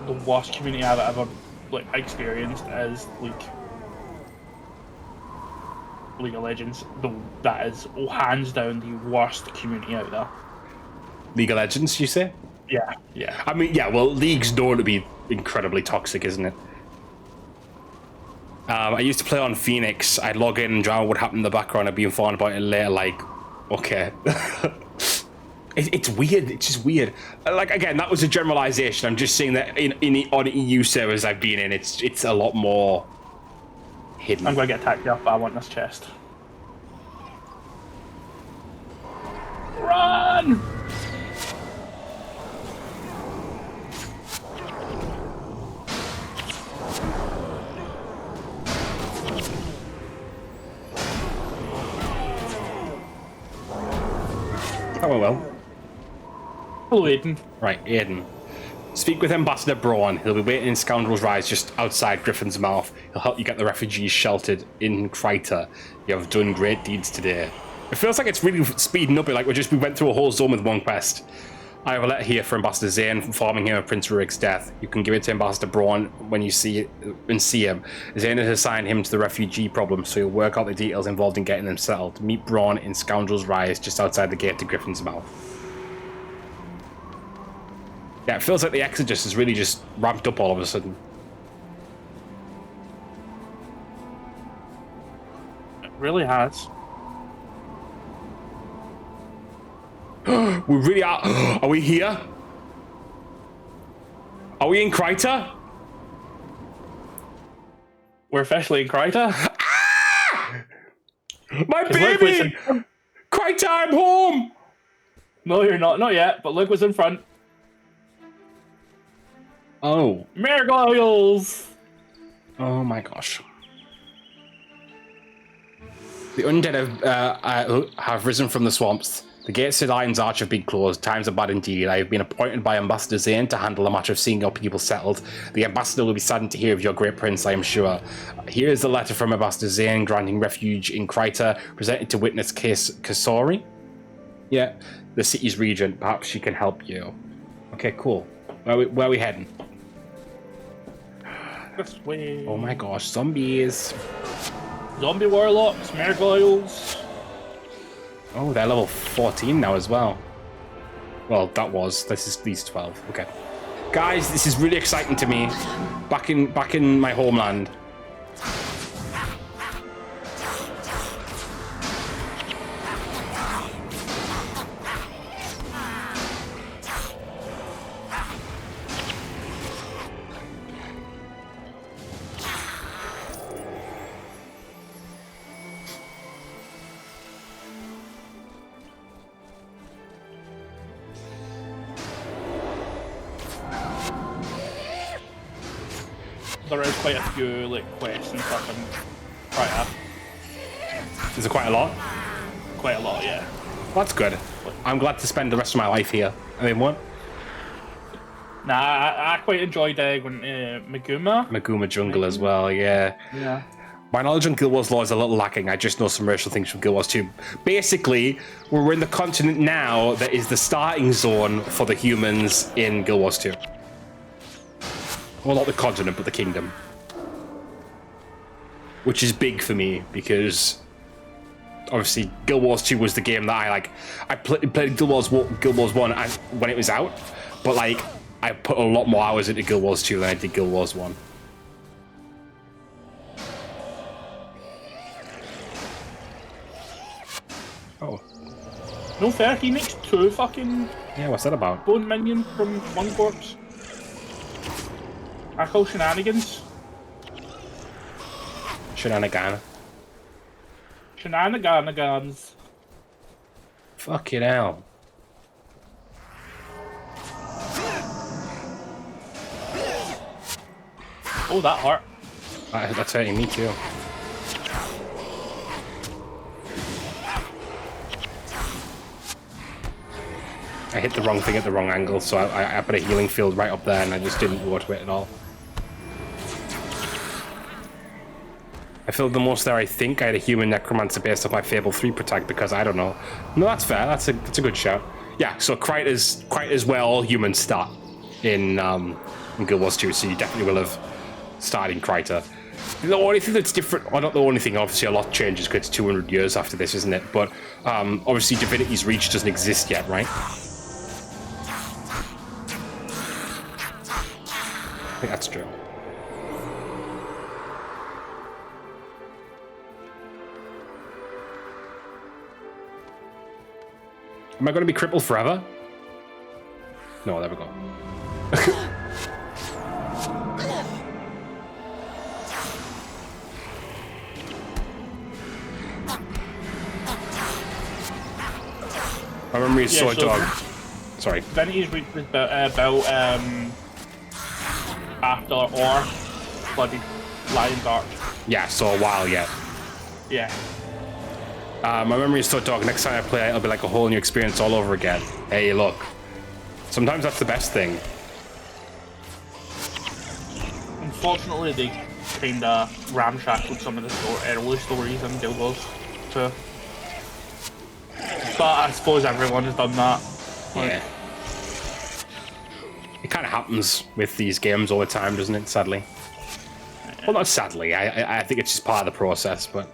The worst community I've ever experienced is League of Legends. That is hands down the worst community out there. League of Legends, you say? Yeah. I mean, yeah. Well, League's known to be incredibly toxic, isn't it? I used to play on Phoenix. I'd log in and drama would happen in the background. I'd be informed about it later. Like, okay. It's weird. It's just weird. Like, again, that was a generalization. I'm just saying that on EU servers I've been in, it's a lot more hidden. I'm gonna get attacked up, but I want this chest. Run! Oh, well. Hello, Aiden. Right, Aiden. Speak with Ambassador Braun. He'll be waiting in Scoundrel's Rise just outside Griffin's Mouth. He'll help you get the refugees sheltered in Kryta. You have done great deeds today. It feels like it's really speeding up. Like we went through a whole zone with one quest. I have a letter here for Ambassador Zane informing him of Prince Ridrix's death. You can give it to Ambassador Braun when you see him. Zane has assigned him to the refugee problem, so you'll work out the details involved in getting them settled. Meet Braun in Scoundrel's Rise just outside the gate to Griffin's Mouth. Yeah, it feels like the Exodus has really just ramped up all of a sudden. It really has. We really are. Are we here? Are we in Kryta? We're officially in Kryta. Ah! My baby! Kryta, I'm home! No, you're not. Not yet, but look what's in front. Oh. Gargoyles! Oh my gosh. The undead have risen from the swamps. The gates to Lion's Arch have been closed. Times are bad indeed. I have been appointed by Ambassador Zane to handle the matter of seeing your people settled. The ambassador will be saddened to hear of your great prince, I am sure. Here is the letter from Ambassador Zane granting refuge in Kryta, presented to witness Kasori. Yeah, the city's regent. Perhaps she can help you. Okay, cool. Where are we heading? This way. Oh my gosh, zombies. Zombie warlocks, gargoyles. Oh, they're level 14 now as well. Well, that was. This is these 12. Okay. Guys, this is really exciting to me. Back in my homeland. There is quite a few like quests and stuff in Kryta. Is it quite a lot? Quite a lot, yeah. That's good. I'm glad to spend the rest of my life here. I mean, what? Nah, I quite enjoyed when Maguma Jungle as well, yeah. Yeah. My knowledge on Guild Wars lore is a little lacking. I just know some racial things from Guild Wars 2. Basically, we're in the continent now that is the starting zone for the humans in Guild Wars 2. Well, not the continent, but the kingdom. Which is big for me, because obviously Guild Wars 2 was the game that I played Guild Wars 1 when it was out, but like, I put a lot more hours into Guild Wars 2 than I did Guild Wars 1. Oh. No fair, he makes two fucking... Yeah, what's that about? Bone minion from one corpse. I call shenanigans. Shenanigan. Shenanigans. Fucking hell. Oh, that hurt. That's hurting me too. I hit the wrong thing at the wrong angle, so I put a healing field right up there and I just didn't go to it at all. I filled the most there, I think. I had a human necromancer based off my Fable 3 protect because I don't know. No, that's fair. That's a good shout. Yeah, so Kryta's where all humans start in Guild Wars 2, so you definitely will have started in Kryta. The only thing that's different, or not the only thing, obviously a lot changes because it's 200 years after this, isn't it? But obviously Divinity's Reach doesn't exist yet, right? I think that's true. Am I going to be crippled forever? No, there we go. My memory is so dog. Sorry. Divinity's Reach was built after or bloody Lion's Arch. Yeah, so a while yet. Yeah. My memory is so dark. Next time I play, it'll be like a whole new experience all over again. Hey, look. Sometimes that's the best thing. Unfortunately, they kind of ramshackled some of the early stories in Guild Wars too. But I suppose everyone has done that. Yeah. It kind of happens with these games all the time, doesn't it? Sadly. Yeah. Well, not sadly. I think it's just part of the process, but.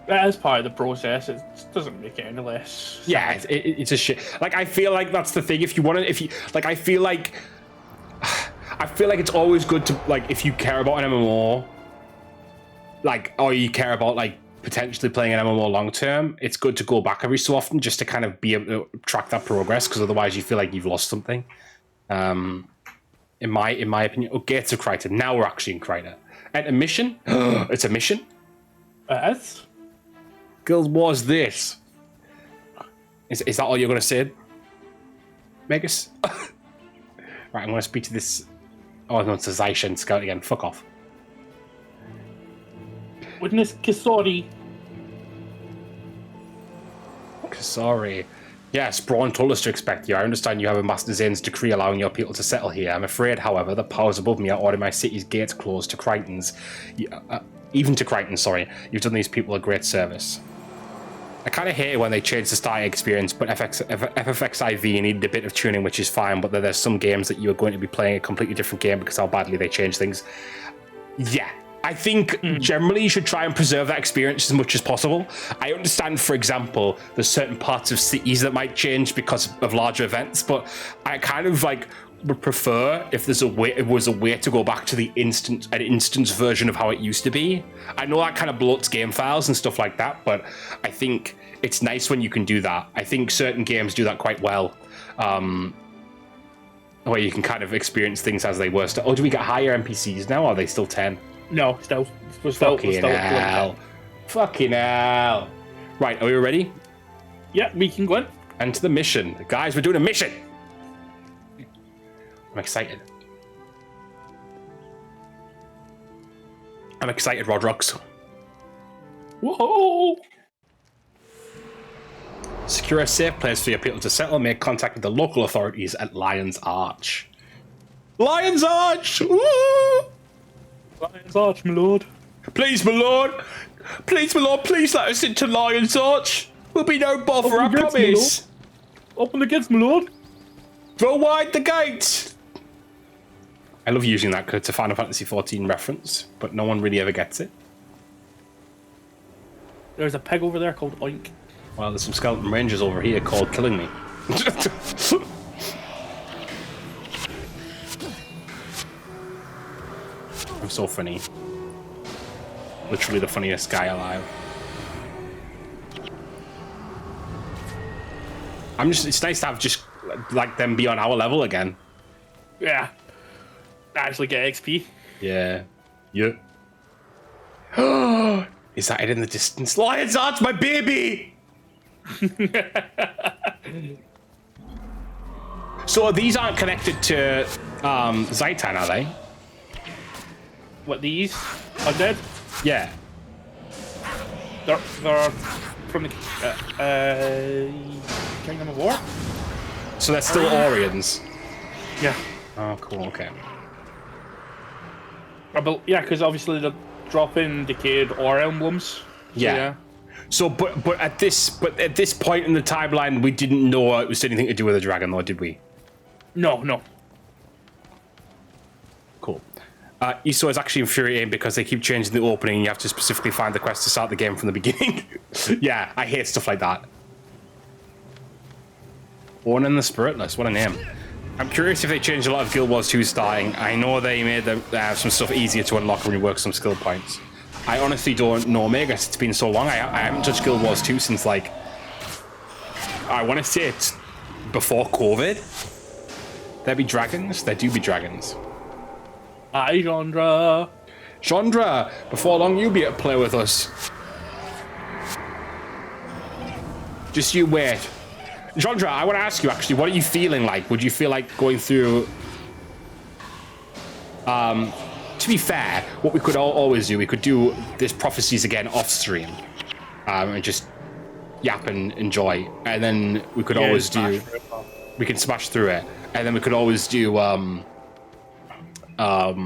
That is part of the process. It doesn't make it any less. Yeah, it's a shit. Like, I feel like that's the thing. If you want to, like, I feel like it's always good to, like, if you care about an MMO, like, or you care about, like, potentially playing an MMO long term, it's good to go back every so often just to kind of be able to track that progress, because otherwise you feel like you've lost something. In my opinion. Oh, Gates of Kryta. Now we're actually in Kryta. And a mission? It's a mission? It is? Guild Wars this. Is that all you're going to say, Megas? Right, I'm going to speak to this. Oh, no, it's a Zaishen scout again. Fuck off. Witness Kisori. Kisori. Yes, Braun told us to expect you. I understand you have a Master Zane's decree allowing your people to settle here. I'm afraid, however, the powers above me are ordering my city's gates closed to Krytans. Even to Krytans, sorry. You've done these people a great service. I kind of hate it when they change the starting experience, but FFXIV needed a bit of tuning, which is fine, but there's some games that you are going to be playing a completely different game because how badly they change things. Yeah. I think generally you should try and preserve that experience as much as possible. I understand, for example, there's certain parts of cities that might change because of larger events, but I kind of like would prefer if there's it was a way to go back to an instance version of how it used to be. I know that kind of bloats game files and stuff like that, but I think it's nice when you can do that. I think certain games do that quite well, where you can kind of experience things as they were. Oh, do we get higher NPCs now, or are they still 10? No, still. Fucking hell. Fucking hell. Right, are we ready? Yeah, we can go in. And to the mission. Guys, we're doing a mission. I'm excited. I'm excited, Ridrix. Whoa! Secure a safe place for your people to settle. Make contact with the local authorities at Lion's Arch. Lion's Arch! Woo! Lion's Arch, my lord. Please, my lord. Please, my lord, please let us into Lion's Arch. We'll be no bother, I promise. Open the gates, my lord. Throw wide the gates. I love using that because it's a Final Fantasy XIV reference, but no one really ever gets it. There's a pig over there called Oink. Well, there's some skeleton rangers over here called Killing Me. I'm so funny. Literally the funniest guy alive. It's nice to have just like them be on our level again. Yeah. Actually get XP. Yeah. Yeah. Is that it in the distance? Lion's Arch, my baby! So these aren't connected to Zaitan, are they? What, these? Undead? Yeah. They're from the Kingdom of War? So they're still Orions? Yeah. Oh, cool, okay. Yeah, because obviously they're dropping decayed ore emblems. Yeah. So, but at this point in the timeline, we didn't know it was anything to do with a dragon, though, did we? No. Cool. ESO is actually infuriating because they keep changing the opening and you have to specifically find the quest to start the game from the beginning. Yeah, I hate stuff like that. Born in the Spiritless, what a name. I'm curious if they changed a lot of Guild Wars 2 starting. I know they made some stuff easier to unlock when you work some skill points. I honestly don't know, Megas. It's been so long. I haven't touched Guild Wars 2 since, like, I want to say it's before COVID. There be dragons? There do be dragons. Hi, Chandra. Chandra, before long you'll be able to play with us. Just you wait. Chandra, I want to ask you actually, what are you feeling like? Would you feel like going through... to be fair, what we could always do, we could do this prophecies again off stream. and just yap and enjoy. And then we could always do. We can smash through it, and then we could always do Cantha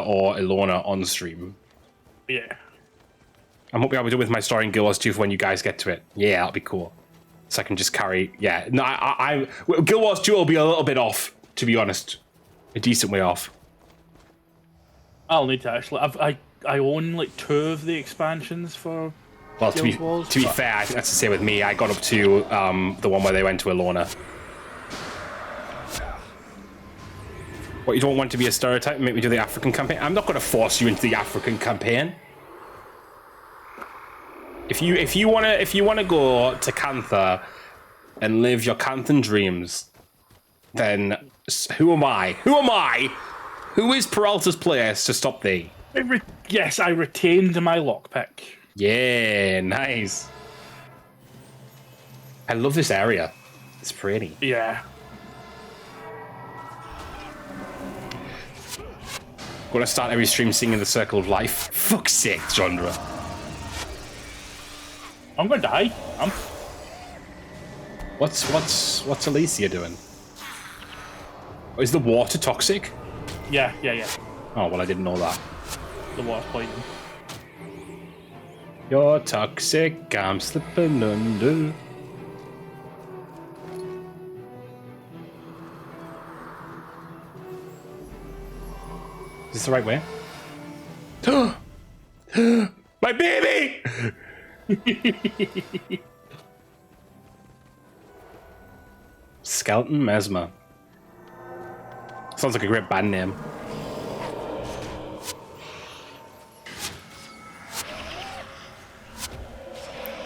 or Ilona on stream. Yeah. I'm hoping I'll be done with my story in Guild Wars 2 for when you guys get to it. Yeah, that'll be cool. So I can just carry. Yeah, no, Guild Wars 2 will be a little bit off, to be honest. A decent way off. I'll need to actually. I own like 2 of the expansions for. Well, to be fair, I think that's the same with me. I got up to the one where they went to Ilona. What, you don't want to be a stereotype and make me do the African campaign? I'm not going to force you into the African campaign. If you wanna go to Cantha and live your Canthan dreams, then who am I? Who am I? Who is Peralta's place to stop thee? Yes, I retained my lockpick. Yeah, nice. I love this area. It's pretty. Yeah. Gonna start every stream singing the Circle of Life. Fuck's sake, genre. I'm gonna die. What's Alicia doing? Oh, is the water toxic? Yeah. Oh well, I didn't know that. The water's poison. You're toxic, I'm slipping under. Is this the right way? My baby! Skeleton Mesmer. Sounds like a great band name.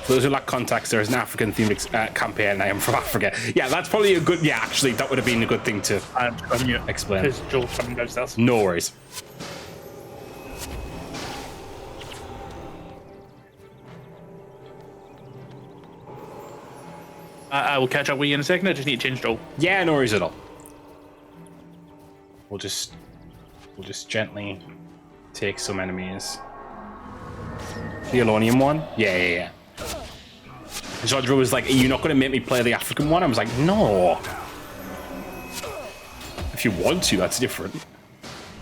For those who lack context, there is an African-themed campaign. I am from Africa. Yeah, that's probably a good... Yeah, actually, that would have been a good thing to explain. Because Joel's coming downstairs. No worries. I will catch up with you in a second. I just need to change Joel. Yeah, no worries at all. We'll just gently take some enemies. The Elonian one? Yeah. Jodra was like, are you not going to make me play the African one? I was like, no. If you want to, that's different.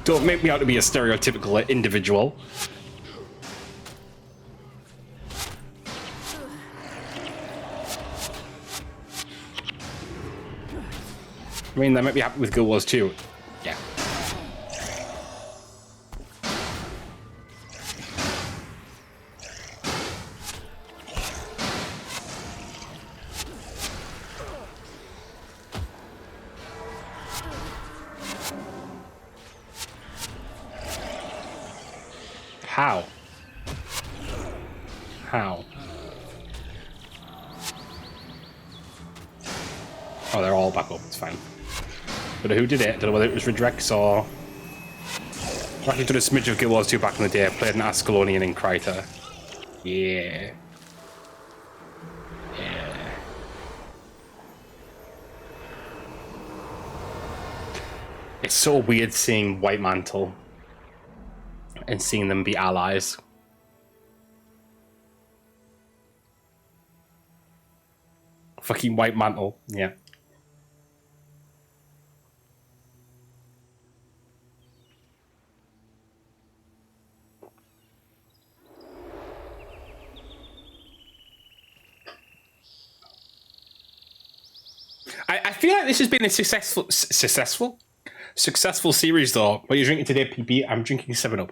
Don't make me out to be a stereotypical individual. I mean, they might be happy with Guild Wars 2. Yeah. How? Oh, they're all back up. It's fine. But who did it? I don't know whether it was Ridrix or... I actually did a smidge of Guild Wars 2 back in the day. I played an Ascalonian in Kryta. Yeah. It's so weird seeing White Mantle and seeing them be allies. Fucking White Mantle, yeah. I feel like this has been a successful series, though. What are you drinking today, PP? I'm drinking 7-Up.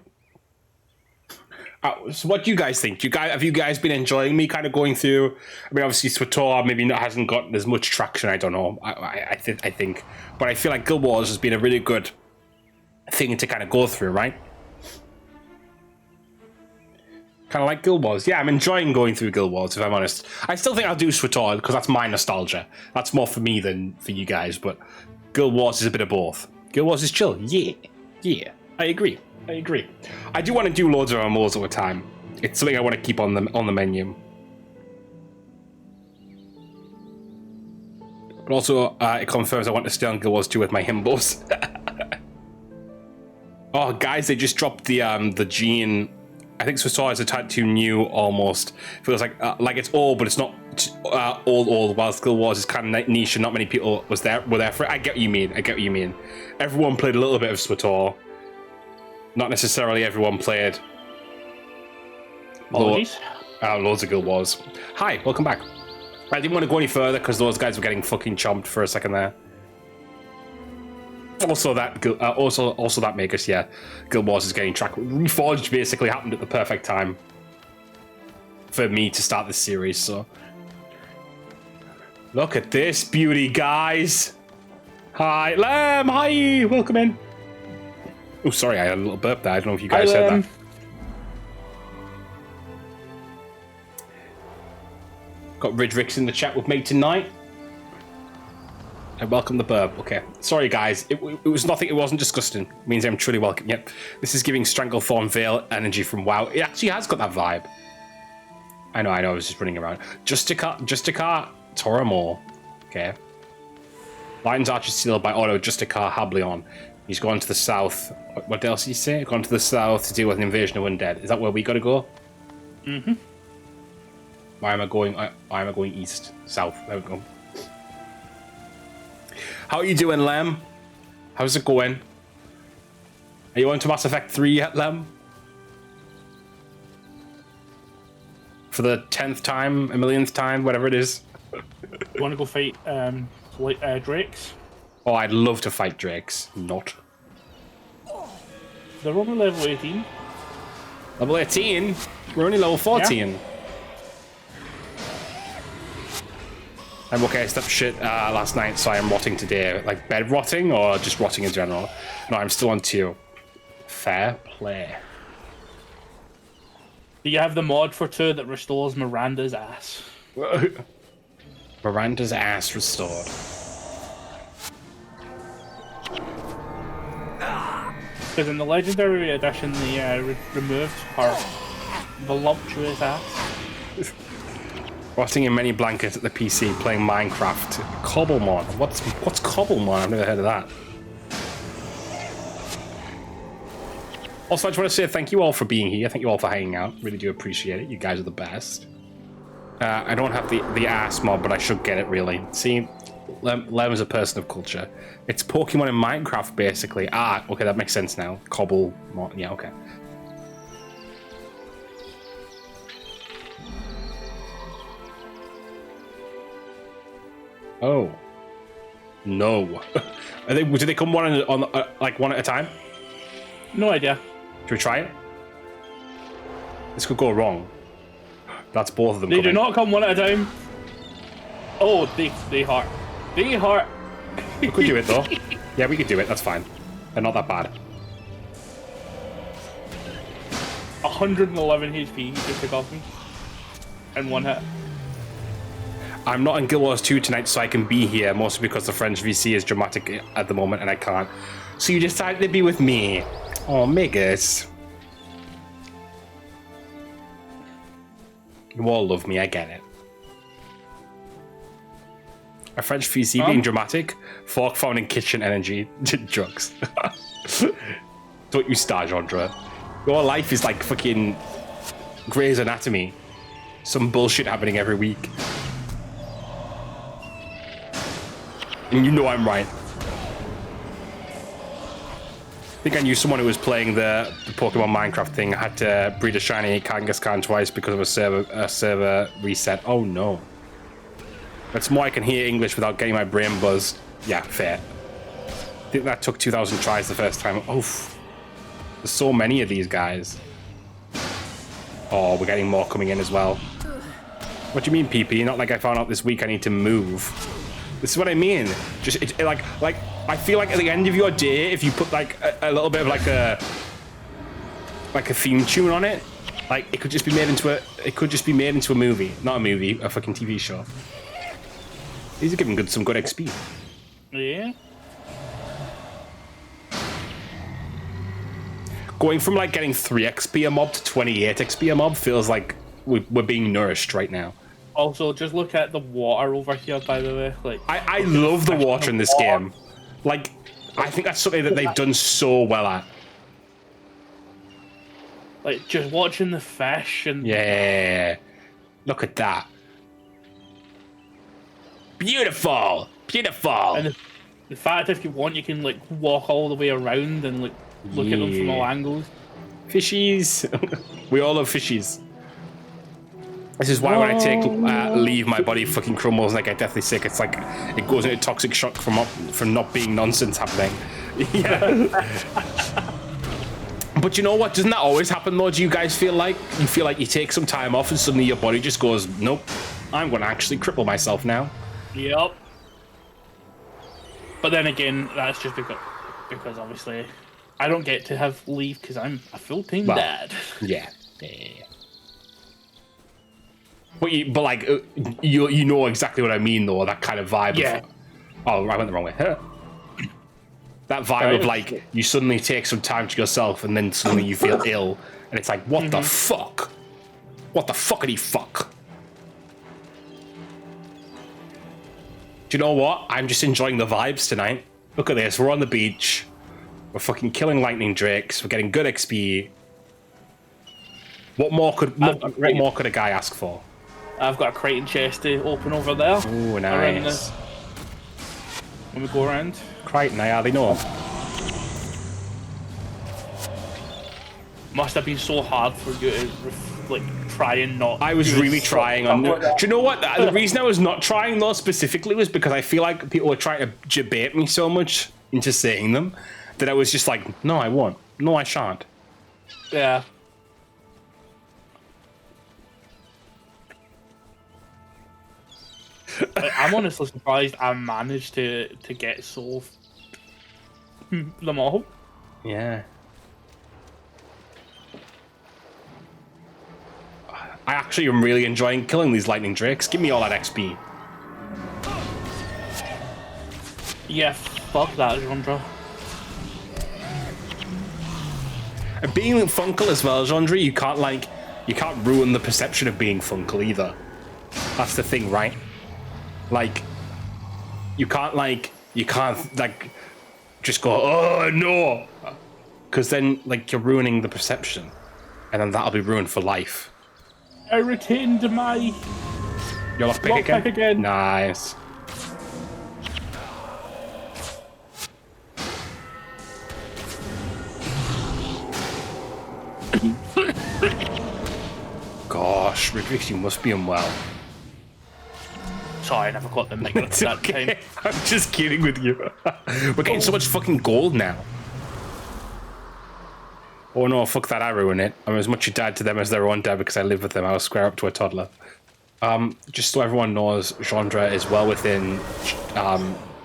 So what do you guys think? Have you guys been enjoying me kind of going through? I mean, obviously, SWTOR maybe hasn't gotten as much traction. I don't know. I think, but I feel like Guild Wars has been a really good thing to kind of go through, right? Kind of like Guild Wars. Yeah, I'm enjoying going through Guild Wars, if I'm honest. I still think I'll do SWTOR because that's my nostalgia. That's more for me than for you guys, but Guild Wars is a bit of both. Guild Wars is chill. Yeah. I agree. I do want to do loads of MMOs over time. It's something I want to keep on the menu. But also, it confirms I want to stay on Guild Wars 2 with my himbos. Oh, guys, they just dropped the Gene I think SWTOR is a tad too new almost. Feels like it's old, but it's not old. While Guild Wars is kind of niche and not many people were there for it. I get what you mean. Everyone played a little bit of SWTOR. Not necessarily everyone played. Loads of Guild Wars. Hi, welcome back. I didn't want to go any further because those guys were getting fucking chomped for a second there. Also that makes us, Guild Wars is getting tracked. Reforged basically happened at the perfect time for me to start this series. So look at this beauty, guys. Hi, Lem. Hi, welcome in. Oh, sorry, I had a little burp there. I don't know if you guys heard that. Got Ridrix in the chat with me tonight. I welcome the burp. Okay, sorry guys. It was nothing. It wasn't disgusting. It means I'm truly welcome. Yep, this is giving Stranglethorn Veil energy from WoW. It actually has got that vibe. I know. I was just running around. Justicar, Toramore. Okay. Lighten's Archer sealed by auto. Justicar Hableon. He's gone to the south. What else did he say? Gone to the south to deal with an invasion of undead. Is that where we got to go? Mm-hmm. Why am I going east? South. There we go. How are you doing, Lem? How's it going? Are you on to Mass Effect 3 yet, Lem? For the 10th time, a millionth time, whatever it is. You want to go fight Drakes? Oh, I'd love to fight Drakes. Not. They're only level 18. Level 18? We're only level 14. Yeah. I'm okay, I slept shit last night, so I am rotting today. Like bed rotting or just rotting in general? No, I'm still on 2. Fair play. Do you have the mod for 2 that restores Miranda's ass? Miranda's ass restored. Because in the Legendary Edition, they removed her voluptuous ass. Rotting in many blankets at the PC, playing Minecraft. Cobblemon. What's Cobblemon? I've never heard of that. Also, I just want to say thank you all for being here. Thank you all for hanging out. Really do appreciate it. You guys are the best. I don't have the ass mod, but I should get it, really. See, Lem is a person of culture. It's Pokemon in Minecraft, basically. Ah, okay, that makes sense now. Cobblemon. Yeah, okay. Oh no! Did they come one like one at a time? No idea. Should we try it? This could go wrong. That's both of them. They do not come one at a time. Oh, they hurt. They hurt. We could do it though. Yeah, we could do it. That's fine. They're not that bad. 111 HP he just took off me in one hit. I'm not in Guild Wars 2 tonight, so I can be here, mostly because the French VC is dramatic at the moment and I can't. So you decided to be with me. Oh, Megas. You all love me, I get it. A French VC being dramatic, fork found in kitchen energy, drugs. Don't you star genre. Your life is like fucking Grey's Anatomy. Some bullshit happening every week. And you know I'm right. I think I knew someone who was playing the Pokemon Minecraft thing. I had to breed a shiny Kangaskhan twice because of a server reset. Oh no. That's more I can hear English without getting my brain buzzed. Yeah, fair. I think that took 2,000 tries the first time. Oof. There's so many of these guys. Oh, we're getting more coming in as well. What do you mean, PP? Not like I found out this week I need to move. This is what I mean. Just like I feel like at the end of your day, if you put like a little bit of like a theme tune on it, like it could just be made into a movie, not a movie, a fucking TV show. These are giving some good XP. Yeah. Going from like getting 3 XP a mob to 28 XP a mob feels like we're being nourished right now. Also, just look at the water over here, by the way. Like, I love the water in this game. Like, I think that's something that they've done so well at. Like, just watching the fish and... Yeah. Look at that. Beautiful. Beautiful. And the fact, if you want, you can, like, walk all the way around and, like, look at them from all angles. Fishies. We all love fishies. This is why when I take leave, my body fucking crumbles and I get deathly sick. It's like it goes into toxic shock from not being nonsense happening. Yeah. But you know what? Doesn't that always happen though? Do you guys feel like you take some time off and suddenly your body just goes, nope, I'm going to actually cripple myself now? Yep. But then again, that's just because obviously I don't get to have leave because I'm a full-time dad. Yeah. But like, you know exactly what I mean, though. That kind of vibe. Yeah. Oh, I went the wrong way. That vibe of like, you suddenly take some time to yourself, and then suddenly you feel ill, and it's like, what the fuck? What the fuckity fuck? Do you know what? I'm just enjoying the vibes tonight. Look at this. We're on the beach. We're fucking killing lightning drakes. We're getting good XP. What more could a guy ask for? I've got a Kryta chest to open over there. Oh, nice. When we go around. Kryta, I hardly know. Must have been so hard for you to like try and not. I was really trying on. Do you know what? The reason I was not trying though specifically was because I feel like people were trying to debate me so much into saying them that I was just like, no, I won't. No, I shan't. Yeah. I'm honestly surprised I managed to get them all. Yeah. I actually am really enjoying killing these lightning drakes. Give me all that XP. Yeah, fuck that genre. And being Funkle as well, genre, you can't ruin the perception of being Funkle either. That's the thing, right? Like, you can't just go, oh no, because then like you're ruining the perception, and then that'll be ruined for life. I retained my. Your lockpick again? Nice. Gosh, Ridrix, you must be unwell. Sorry, I never got the mic at that time. I'm just kidding with you. We're getting so much fucking gold now. Oh no, fuck that, I ruin it. I'm as much a dad to them as their own dad because I live with them. I was square up to a toddler. Just so everyone knows, genre is well within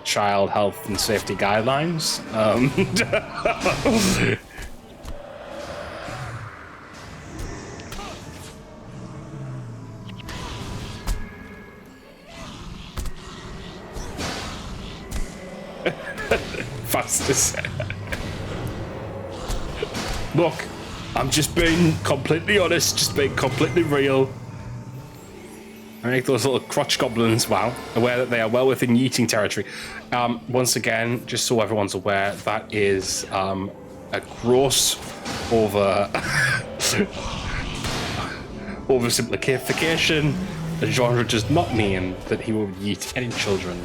child health and safety guidelines. Fastest. Look, I'm just being completely honest, just being completely real. I make those little crotch goblins, wow, aware that they are well within yeeting territory. Once again, just so everyone's aware, that is a gross oversimplification. The genre does not mean that he will yeet any children.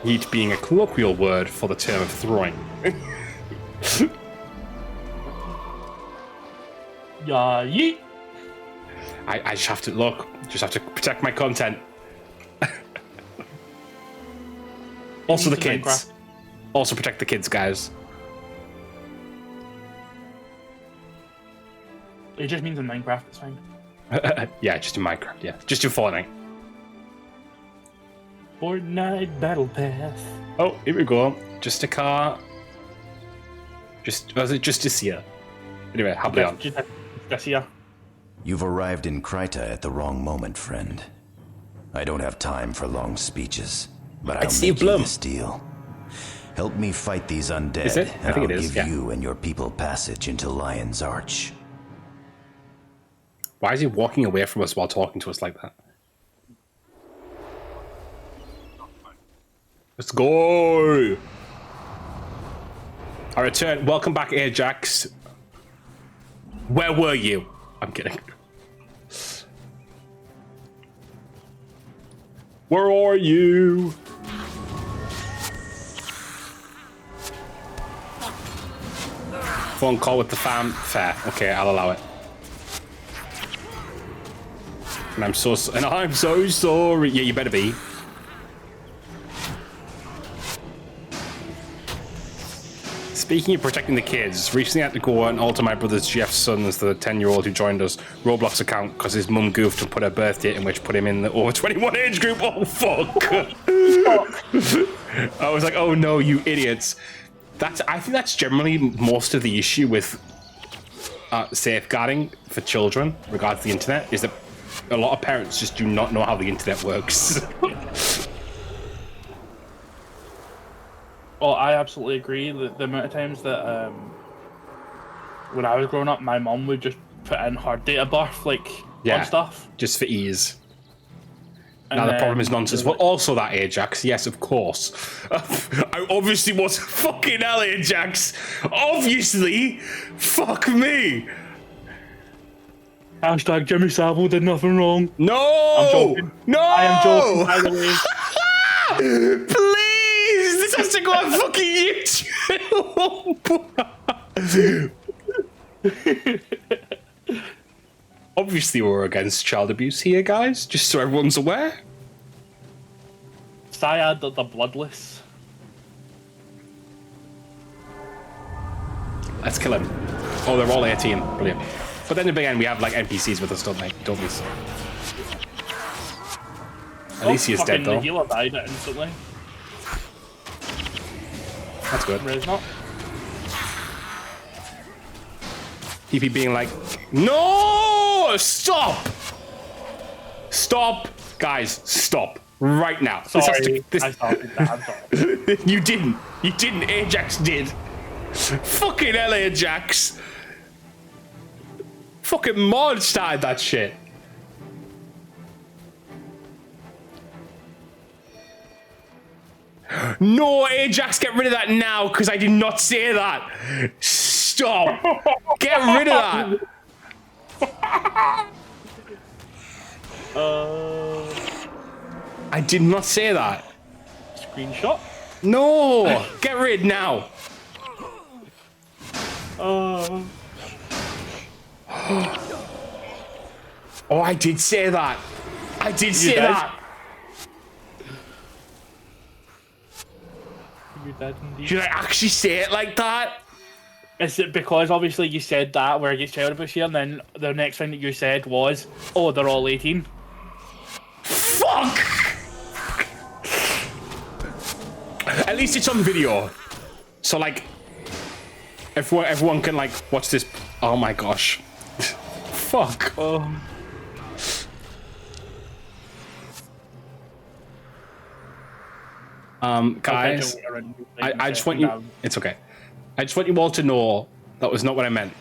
Yeet being a colloquial word for the term of throwing. Yeah, yeet. I just have to look. Just have to protect my content. Also the kids. Minecraft. Also protect the kids, guys. It just means in Minecraft. It's fine. Yeah, just in Minecraft. Yeah, just in Fortnite. Fortnite Battle Pass. Oh, here we go. Just a car. Was it just this year? Anyway, happily on. Just here. You've arrived in Kryta at the wrong moment, friend. I don't have time for long speeches, but I'll make you this deal. Help me fight these undead, and I'll give you and your people passage into Lion's Arch. Why is he walking away from us while talking to us like that? Let's go! I return. Welcome back, Ajax. Where were you? I'm kidding. Where are you? Phone call with the fam. Fair. Okay, I'll allow it. And I'm so sorry. Yeah, you better be. Speaking of protecting the kids, recently I had to go and alter my brother's Jeff's son's, the 10-year-old who joined us, Roblox account because his mum goofed and put her birth date in, which put him in the over 21 age group. Oh, fuck. I was like, oh no, you idiots. I think that's generally most of the issue with safeguarding for children regarding the internet, is that a lot of parents just do not know how the internet works. Well, I absolutely agree. The amount of times that when I was growing up, my mum would just put in her date of birth, like, on stuff. Just for ease. And now the problem is nonsense. Well, also that Ajax, yes, of course. I obviously was fucking hell, Ajax. Obviously. Fuck me. Hashtag Jimmy Savile did nothing wrong. No! I'm joking. No! I am joking, by the way. Please! This has to go on fucking YouTube! Obviously we're against child abuse here, guys, just so everyone's aware. Syad the Bloodless. Let's kill him. Oh, they're all 18. Brilliant. But then again, we have like NPCs with us, don't we? At least he is dead, though. The healer died instantly. That's good. Res not. PP being like, no! Stop! Stop! Guys, stop. Right now. Sorry, I started that. I'm sorry. You didn't. You didn't. Ajax did. Fucking hell, Ajax. Fucking mod started that shit. No, Ajax, get rid of that now, because I did not say that. Stop. Get rid of that. I did not say that. Screenshot? No. Get rid now. Oh, I did say that. I did say that. You did indeed. Did I actually say it like that? Is it because obviously you said that where it gets child abuse here, and then the next thing that you said was, oh, they're all 18? Fuck! At least it's on video. So, like, everyone can, like, watch this. Oh my gosh. Fuck. Guys, I just want you. It's okay. I just want you all to know that was not what I meant.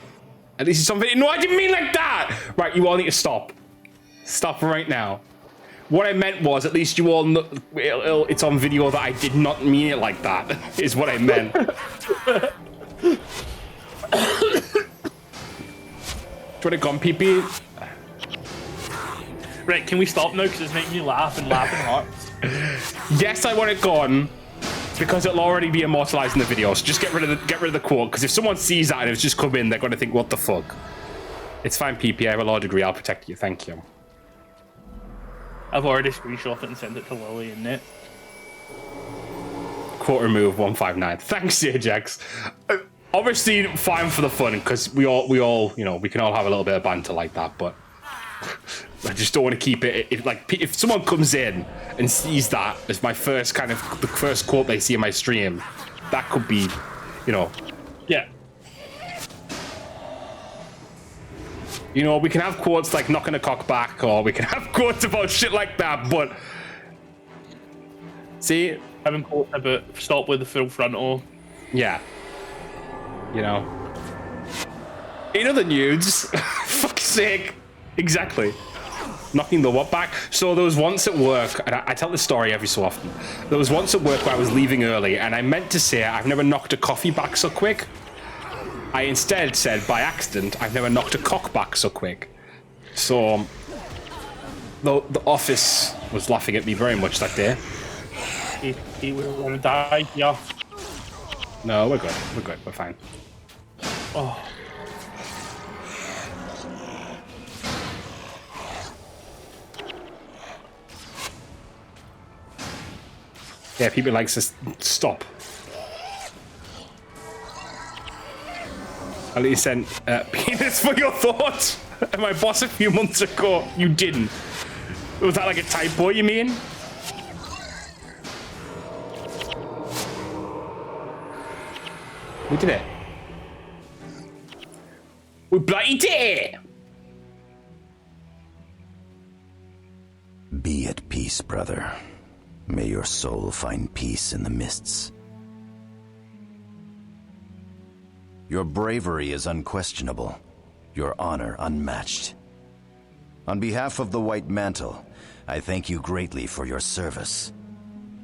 At least it's on video. No, I didn't mean like that. Right, you all need to stop. Stop right now. What I meant was, at least you all know it's on video that I did not mean it like that. Is what I meant. Do you want to gone, PP? Right, can we stop now? Because it's making me laugh and hard. Yes, I want it gone because it'll already be immortalized in the video. So just get rid of the quote. Because if someone sees that and it's just come in, they're going to think, "What the fuck?" It's fine, PP. I have a law degree. I'll protect you. Thank you. I've already screenshot it and sent it to Lily and Nit. Quote remove 159. Thanks, Ajax. Obviously, fine for the fun because we all, you know, we can all have a little bit of banter like that, but. I just don't want to keep it. If someone comes in and sees that as my first the first quote they see in my stream, that could be, you know. Yeah. You know, we can have quotes like knocking a cock back, or we can have quotes about shit like that, but. See? Having quotes about stop with the full frontal. Yeah. You know. In other news, fuck's sake. Exactly. Knocking the what back? So there was once at work, and I tell this story every so often. There was once at work where I was leaving early, and I meant to say I've never knocked a coffee back so quick. I instead said, by accident, I've never knocked a cock back so quick. So, the office was laughing at me very much that day. He was going to die, yeah. No, we're good. We're good. We're fine. Oh. Yeah, people like to stop. At least sent penis for your thoughts. And my boss a few months ago, you didn't. Was that like a typo, you mean? We did it. We bloody did it! Be at peace, brother. May your soul find peace in the mists. Your bravery is unquestionable, your honor unmatched. On behalf of the White Mantle, I thank you greatly for your service.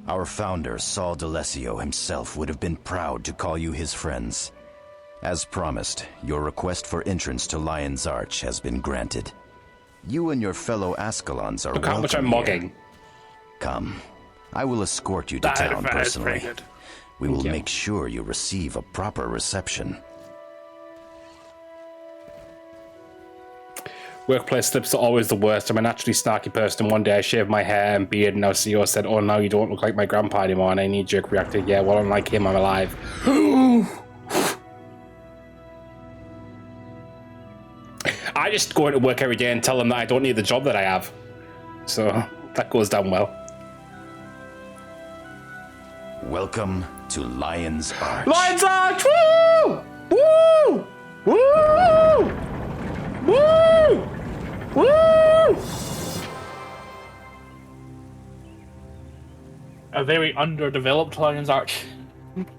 Our founder, Saul D'Alessio himself, would have been proud to call you his friends. As promised, your request for entrance to Lion's Arch has been granted. You and your fellow Ascalons are welcome. Look how much I'm mugging. Come, I will escort you to town personally. We will make sure you receive a proper reception. Workplace slips are always the worst. I'm a naturally snarky person. One day I shaved my hair and beard, and our CEO said, "Oh, now you don't look like my grandpa anymore." And I knee-jerk reacted, "Yeah, well, unlike him, I'm alive." I just go into work every day and tell them that I don't need the job that I have. So that goes down well. Welcome to Lion's Arch. Lion's Arch! Woo! Woo! Woo! Woo! Woo! A very underdeveloped Lion's Arch.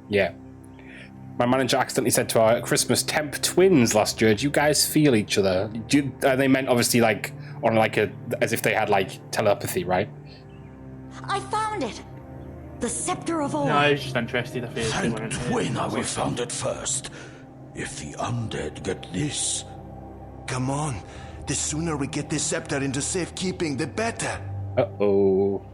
Yeah. My manager accidentally said to our Christmas temp twins last year, "Do you guys feel each other?" They meant obviously like on like as if they had like telepathy, right? I found it. The scepter of all. No, I was just interested if Thank twin we found it first. If the undead get this. Come on. The sooner we get this scepter into safekeeping, the better. Uh-oh.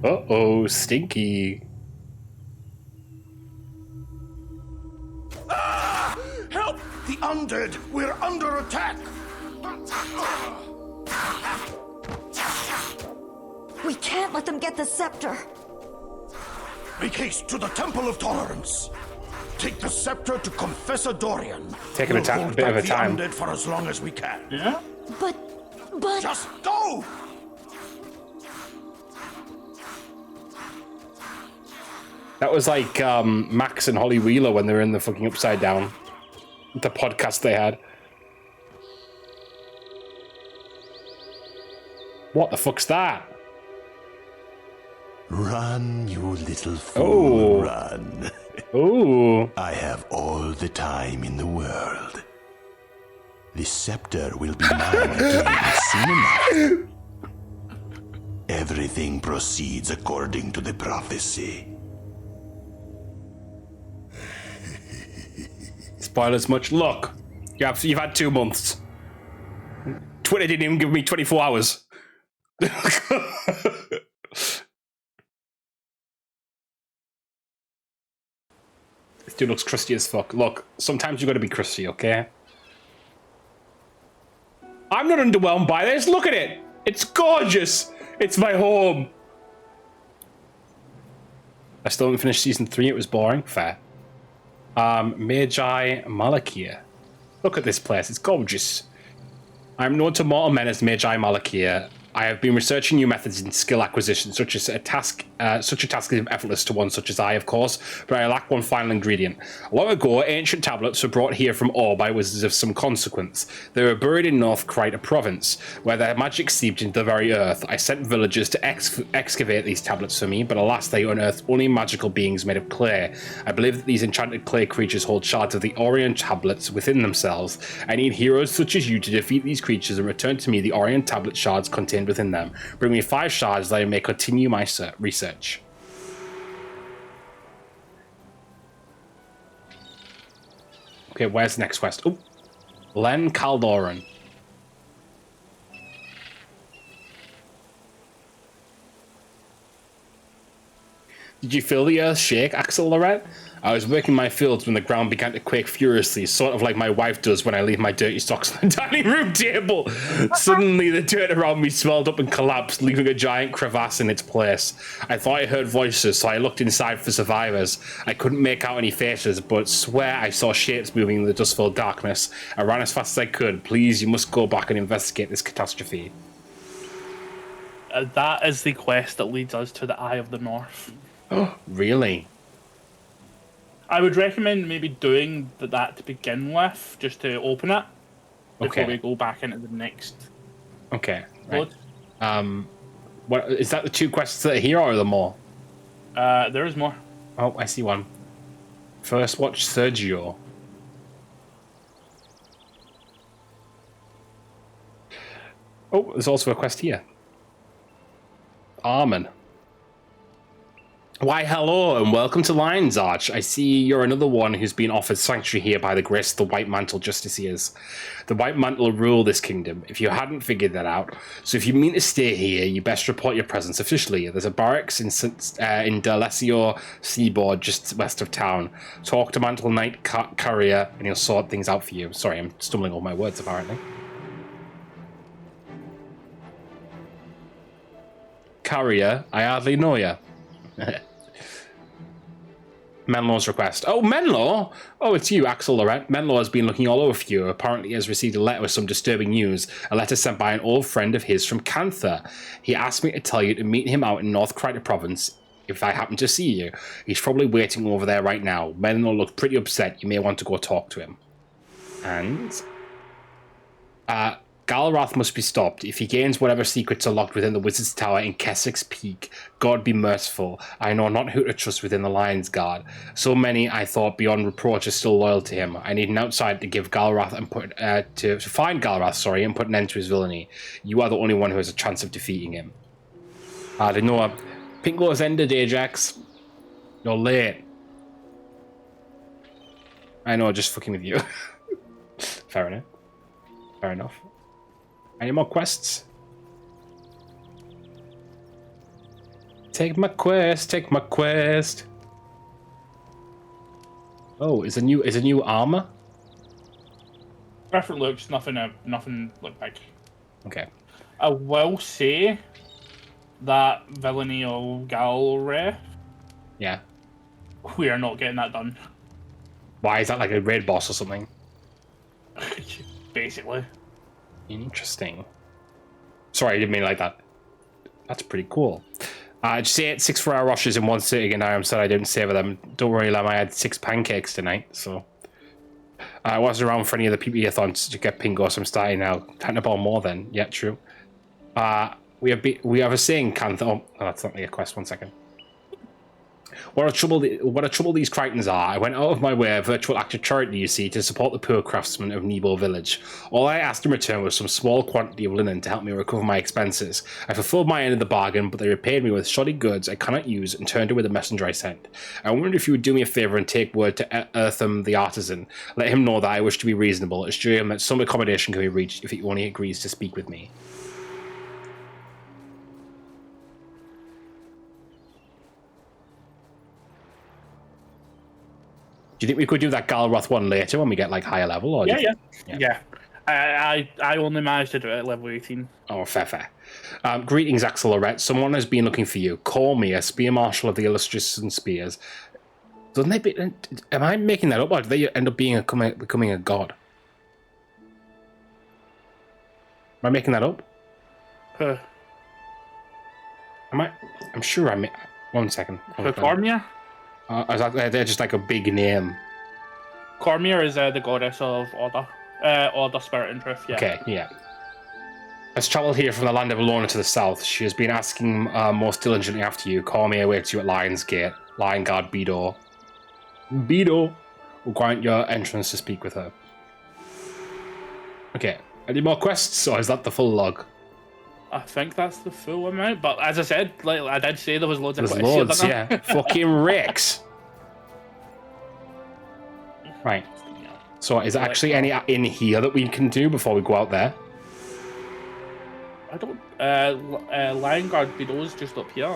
Uh-oh, stinky. Ah! Help! The undead! We're under attack! We can't let them get the scepter. Make haste to the Temple of Tolerance. Take the scepter to Confessor Dorian. Taking a bit of a time. The undead for as long as we can. Yeah? But... Just go! That was like Max and Holly Wheeler when they were in the fucking Upside Down. The podcast they had. What the fuck's that? Run, you little fool, run. Oh. I have all the time in the world. The scepter will be mine again soon enough. Everything proceeds according to the prophecy. Spoilers much. Look, you've had 2 months. Twitter didn't even give me 24 hours. This dude looks crusty as fuck. Look, sometimes you gotta be crusty, okay? I'm not underwhelmed by this. Look at it. It's gorgeous. It's my home. I still haven't finished season 3. It was boring. Fair. Magi Malakir. Look at this place. It's gorgeous. I'm known to mortal men as Magi Malakir. I have been researching new methods in skill acquisition, such a task is effortless to one such as I, of course, but I lack one final ingredient. Long ago, ancient tablets were brought here from Ore by wizards of some consequence. They were buried in North Kryta province, where their magic seeped into the very earth. I sent villagers to excavate these tablets for me, but alas, they unearthed only magical beings made of clay. I believe that these enchanted clay creatures hold shards of the Orient tablets within themselves. I need heroes such as you to defeat these creatures and return to me the Orient tablet shards containing contained within them. Bring me 5 shards that I may continue my research. Okay, where's the next quest? Oh, Len Caldoran. Did you feel the earth shake, Axel Lorette? I was working my fields when the ground began to quake furiously, sort of like my wife does when I leave my dirty socks on the dining room table. Suddenly, the dirt around me swelled up and collapsed, leaving a giant crevasse in its place. I thought I heard voices, so I looked inside for survivors. I couldn't make out any faces, but swear I saw shapes moving in the dust-filled darkness. I ran as fast as I could. Please, you must go back and investigate this catastrophe. That is the quest that leads us to the Eye of the North. Oh, really? I would recommend maybe doing that to begin with, just to open it, before we go back into the next. Okay. Right. What is that? The 2 quests that are here, or are there more? There is more. Oh, I see one. First, watch Sergio. Oh, there's also a quest here. Armin. Why, hello, and welcome to Lion's Arch. I see you're another one who's been offered sanctuary here by the grace of the White Mantle Justiciars. The White Mantle rule this kingdom, if you hadn't figured that out. So if you mean to stay here, you best report your presence officially. There's a barracks in Delesio Seaboard, just west of town. Talk to Mantle Knight Courier, and he'll sort things out for you. Sorry, I'm stumbling over my words, apparently. Courier, I hardly know ya. Menlaw's request. Oh, Menlaw? Oh, it's you, Axel Lorette. Menlaw has been looking all over for you. Apparently he has received a letter with some disturbing news. A letter sent by an old friend of his from Cantha. He asked me to tell you to meet him out in North Kryta province if I happen to see you. He's probably waiting over there right now. Menlaw looked pretty upset. You may want to go talk to him. And Galrath must be stopped. If he gains whatever secrets are locked within the Wizard's Tower in Keswick's Peak, God be merciful. I know not who to trust within the Lion's Guard. So many, I thought, beyond reproach, are still loyal to him. I need an outsider to give Galrath and to find Galrath, and put an end to his villainy. You are the only one who has a chance of defeating him. I don't know. Pinko's ended, Ajax. You're late. I know, just fucking with you. Fair enough. Fair enough. Any more quests? Take my quest, take my quest. Oh, is a new armor? Different looks, nothing like big. Okay. I will say that villainy of Galrath. Yeah. We are not getting that done. Why is that, like a raid boss or something? Basically. Interesting. Sorry, I didn't mean like that. That's pretty cool. Just ate 6 4-hour rushes in one sitting, and I'm sad I didn't savor them. Don't worry, Lam, I had 6 pancakes tonight, so... I wasn't around for any of the PPA-thons to get Pingo, so I'm starting now. Time to ball more then. Yeah, true. We have a saying, Cantha... Oh, that's not the quest, 1 second. What a trouble these Krytans are. I went out of my way, a virtual act of charity, you see, to support the poor craftsmen of Nebo village. All I asked in return was some small quantity of linen to help me recover my expenses. I fulfilled my end of the bargain, but they repaid me with shoddy goods I cannot use and turned away the messenger I sent. I wondered if you would do me a favour and take word to Eartham the artisan. Let him know that I wish to be reasonable. Assure him that some accommodation can be reached if he only agrees to speak with me. Do you think we could do that Galrath one later when we get like higher level? Or yeah. I only managed to do it at level 18. Oh, fair. Greetings, Axel Lorette. Someone has been looking for you. Call me a spear marshal of the illustrious and spears. Doesn't they be? Am I making that up, or do they end up becoming a god? Am I making that up? I'm sure I. 1 second. Cormia? They're just like a big name. Cormia is the goddess of order. Order, spirit, and truth, yeah. Okay, yeah. Has travelled here from the land of Lorna to the south. She has been asking most diligently after you. Cormia awaits you at Lion's Gate. Lion Guard Bedo will grant your entrance to speak with her. Okay. Any more quests, or is that the full log? I think that's the full amount, but as I said, like I did say, there was loads of There's quests here, loads, didn't yeah. Fucking Rix. Right. So is there actually any in here that we can do before we go out there? I don't. Lion Guard Beetle's just up here.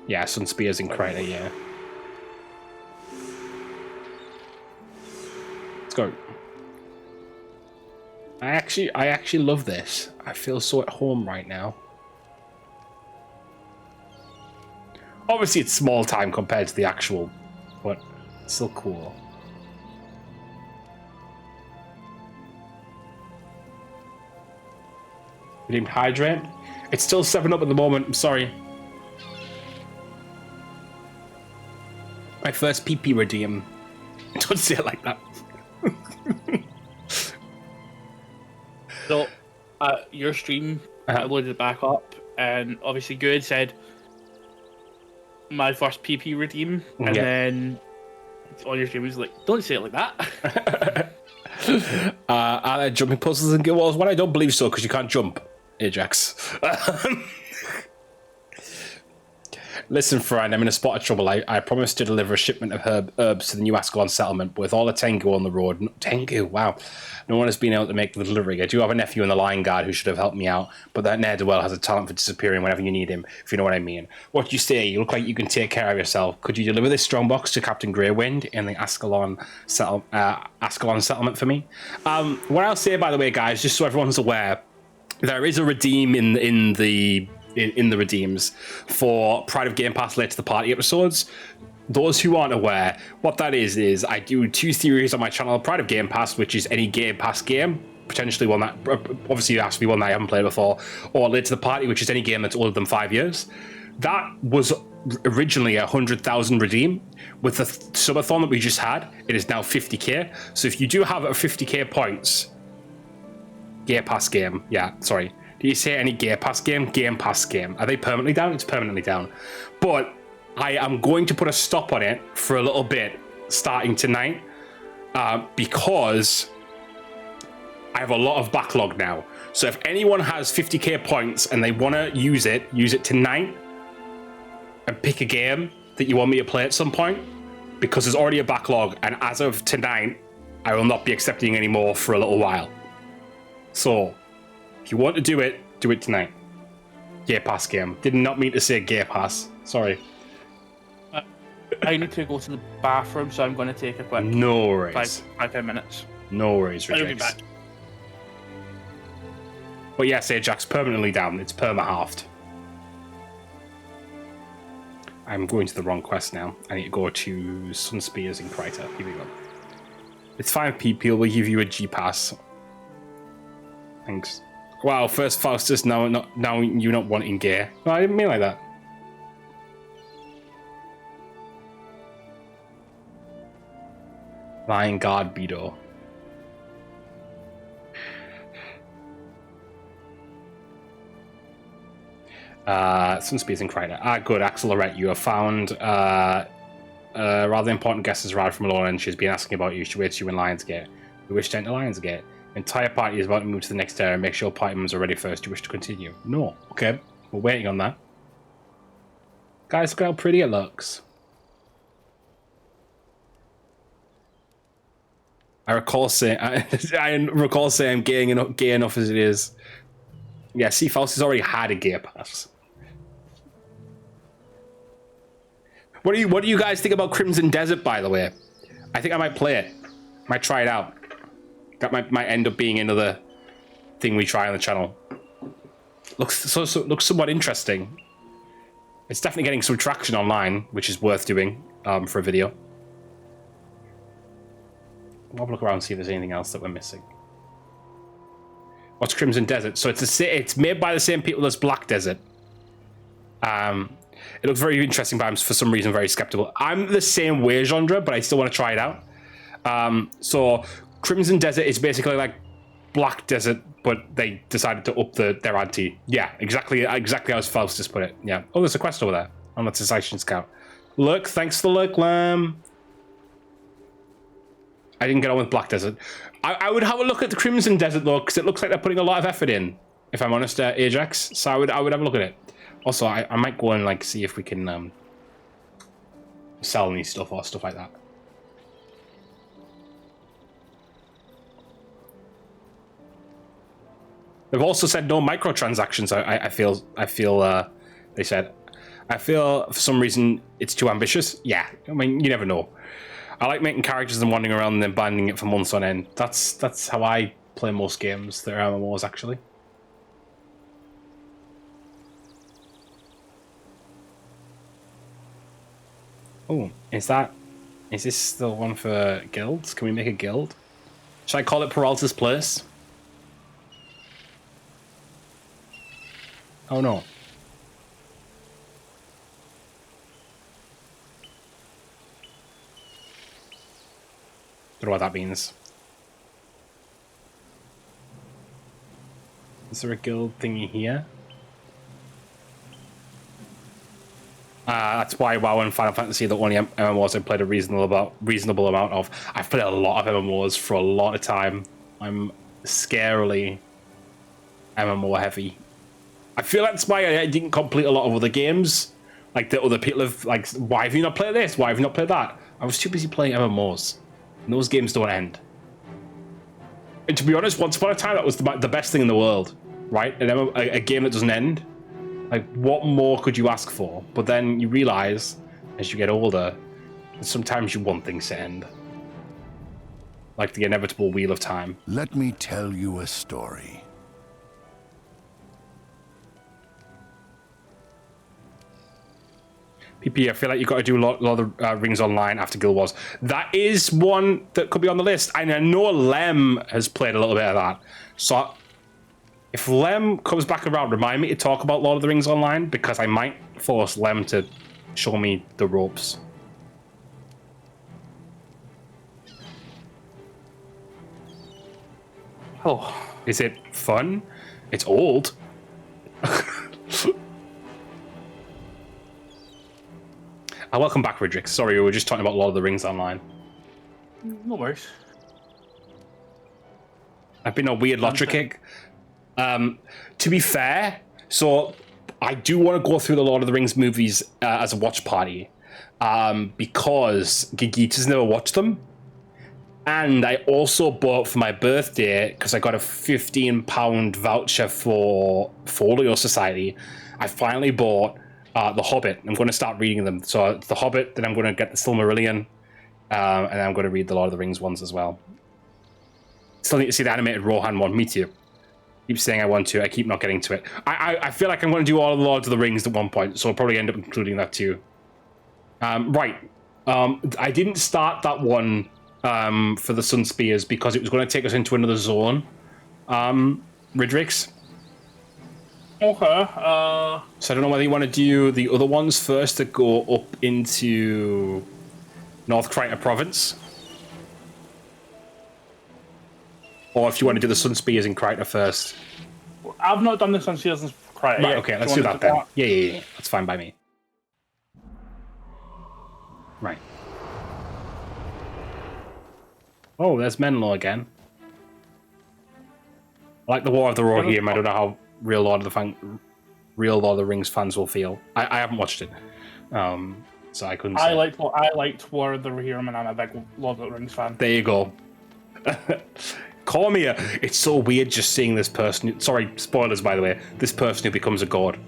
Yeah, Sun Spears in Kryta, yeah. Let's go. I actually love this. I feel so at home right now. Obviously, it's small time compared to the actual, but it's still cool. Redeemed Hydrate. It's still 7-up at the moment. I'm sorry. My first PP redeem. Don't say it like that. So, your stream, I loaded it back up, and obviously Good said my first PP redeem, and then on your stream he was like, "Don't say it like that." Are there jumping puzzles in Guild Wars? Well, I don't believe so because you can't jump, Ajax. Listen, friend, I'm in a spot of trouble. I promised to deliver a shipment of herbs to the new Ascalon settlement, but with all the Tengu on the road... Tengu, wow. No one has been able to make the delivery. I do have a nephew in the Lion Guard who should have helped me out, but that ne'er-do-well has a talent for disappearing whenever you need him, if you know what I mean. What do you say? You look like you can take care of yourself. Could you deliver this strongbox to Captain Greywind in the Ascalon settlement for me? What I'll say, by the way, guys, just so everyone's aware, there is a redeem in the redeems for Pride of Game Pass Late to the Party episodes. Those who aren't aware, what that is I do 2 series on my channel, Pride of Game Pass, which is any Game Pass game, potentially one that, obviously it has to be one that I haven't played before, or Late to the Party, which is any game that's older than 5 years. That was originally 100,000 redeem. With the subathon that we just had, it is now 50k. So if you do have a 50k points, Game Pass game, yeah, sorry. Do you say any Game Pass game? Game Pass game. Are they permanently down? It's permanently down. But I am going to put a stop on it for a little bit starting tonight because I have a lot of backlog now. So if anyone has 50k points and they want to use it tonight and pick a game that you want me to play at some point, because there's already a backlog, and as of tonight, I will not be accepting any more for a little while. So if you want to do it tonight. Game Pass game. Did not mean to say Game Pass. Sorry. I need to go to the bathroom, so I'm going to take a quick... No worries. 5-10 minutes. No worries, Ridrix. I'll be back. But yes, Ajax, permanently down. It's perma-halved. I'm going to the wrong quest now. I need to go to Sun Spears in Kryta. Here we go. It's fine, people. We'll give you a G-Pass. Thanks. Wow, first Faustus, now you're not wanting gear. No, I didn't mean like that. Lion Guard Beetle. Sun Spears in Kryta. Good, Axelorette, you have found rather important guest has arrived from Alora and she's been asking about you. She waits you in Lionsgate. We wish to enter Lionsgate. Entire party is about to move to the next area. Make sure party members are ready first. Do you wish to continue? No. Okay. We're waiting on that. Guys, look how pretty it looks. I recall saying I'm gay enough as it is. Yeah, see, Faust has already had a gear pass. What do you guys think about Crimson Desert, by the way? I think I might play it. Might try it out. That might end up being another thing we try on the channel. Looks somewhat interesting. It's definitely getting some traction online, which is worth doing for a video. I'll have a look around and see if there's anything else that we're missing. What's Crimson Desert? So it's made by the same people as Black Desert. It looks very interesting, but I'm for some reason very skeptical. I'm the same way genre, but I still want to try it out. So Crimson Desert is basically like Black Desert, but they decided to up their ante. Yeah, exactly how Faustus put it. Yeah. Oh, there's a quest over there on the Cessation Scout. Look, thanks for the look, Lamb. I didn't get on with Black Desert. I would have a look at the Crimson Desert though, because it looks like they're putting a lot of effort in if I'm honest, Ajax. So I would have a look at it. Also, I might go and like see if we can sell any stuff or stuff like that. They've also said no microtransactions. I feel they said. I feel for some reason it's too ambitious. Yeah, I mean, you never know. I like making characters and wandering around and then banding it for months on end. That's how I play most games. They're MMOs, actually. Oh, is this the one for guilds? Can we make a guild? Should I call it Peralta's Place? Oh no. Don't know what that means. Is there a guild thingy here? That's why WoW and Final Fantasy are the only MMOs I've played a reasonable amount of. I've played a lot of MMOs for a lot of time. I'm scarily MMO heavy. I feel that's why I didn't complete a lot of other games. Like the other people have, like, why have you not played this? Why have you not played that? I was too busy playing MMOs. And those games don't end. And to be honest, once upon a time, that was the best thing in the world, right? A game that doesn't end. Like, what more could you ask for? But then you realize, as you get older, that sometimes you want things to end. Like the inevitable wheel of time. Let me tell you a story. PP, I feel like you've got to do a lot of Rings Online after Guild Wars. That is one that could be on the list. And I know Lem has played a little bit of that. So if Lem comes back around, remind me to talk about Lord of the Rings Online, because I might force Lem to show me the ropes. Oh. Is it fun? It's old. Welcome back, Ridrix. Sorry, we were just talking about Lord of the Rings Online. No worries. I've been on a weird lottery kick. To be fair, so I do want to go through the Lord of the Rings movies as a watch party, because Gigita's never watched them. And I also bought for my birthday, because I got a £15 voucher for Folio Society, I finally bought The Hobbit. I'm going to start reading them. So it's The Hobbit, then I'm going to get the Silmarillion, and then I'm going to read the Lord of the Rings ones as well. Still need to see the animated Rohan one. Me too. Keep saying I want to. I keep not getting to it. I feel like I'm going to do all of the Lord of the Rings at one point, so I'll probably end up including that too. Right. I didn't start that one for the Sun Spears because it was going to take us into another zone. Ridrix. Okay. So I don't know whether you want to do the other ones first that go up into North Kryta province, or if you want to do the Sun Spears in Kryta first. I've not done the Sun Spears in Kryta. Right, okay, let's do that then. Yeah. That's fine by me. Right. Oh, there's Menlo again. I like the War of the Rohirrim. I don't know how real Lord of the Rings fans will feel. I haven't watched it, so I couldn't say. I liked War of the Rohirrim, and I'm a big Lord of the Rings fan. There you go. Cormia. It's so weird just seeing this person. Sorry, spoilers by the way. This person who becomes a god.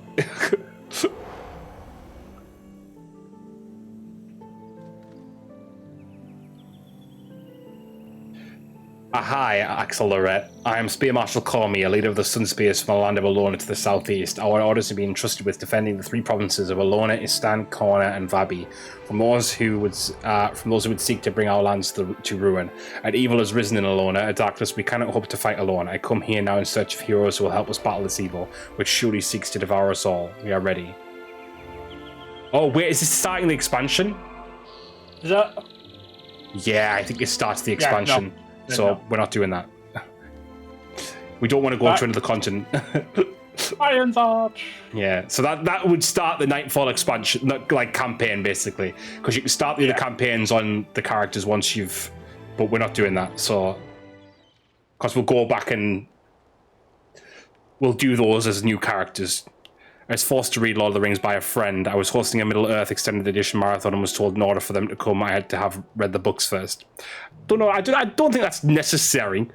Hi, Axel Lorette. I am Spear Marshal Cormia, leader of the Sun Spears from the land of Alona to the southeast. Our orders have been entrusted with defending the three provinces of Alona, Istan, Korna, and Vabi from those who would seek to bring our lands to ruin. An evil has risen in Alona, a darkness we cannot hope to fight alone. I come here now in search of heroes who will help us battle this evil, which surely seeks to devour us all. We are ready. Oh wait, is this starting the expansion? Is that? Yeah, I think it starts the expansion. Yeah, no. So we're not doing that. We don't want to go to another continent. Iron's Arch. Yeah, so that would start the Nightfall expansion, like campaign, basically, because you can start the other campaigns on the characters once you've. But we're not doing that, so because we'll go back and we'll do those as new characters. I was forced to read Lord of the Rings by a friend. I was hosting a Middle-earth extended edition marathon and was told in order for them to come, I had to have read the books first. Don't know. I don't think that's necessary,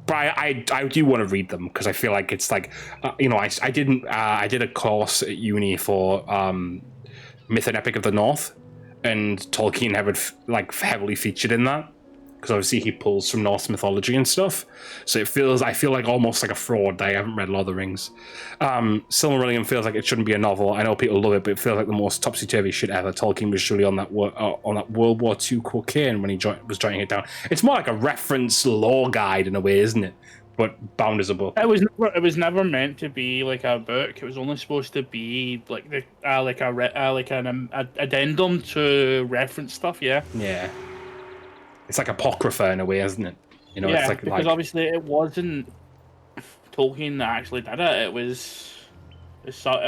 but I do want to read them because I feel like it's like, you know, I did a course at uni for Myth and Epic of the North, and Tolkien heavily featured in that. Because obviously he pulls from Norse mythology and stuff, so I feel like almost like a fraud that I haven't read Lord of the Rings. Silmarillion feels like it shouldn't be a novel. I know people love it, but it feels like the most topsy-turvy shit ever. Tolkien was surely on that World War II cocaine when he was jotting it down. It's more like a reference lore guide in a way, isn't it? But bound as a book. It was never meant to be like a book. It was only supposed to be like an addendum to reference stuff. Yeah. Yeah. It's like Apocrypha in a way, isn't it? You know, yeah, it's like, because obviously it wasn't Tolkien that actually did it.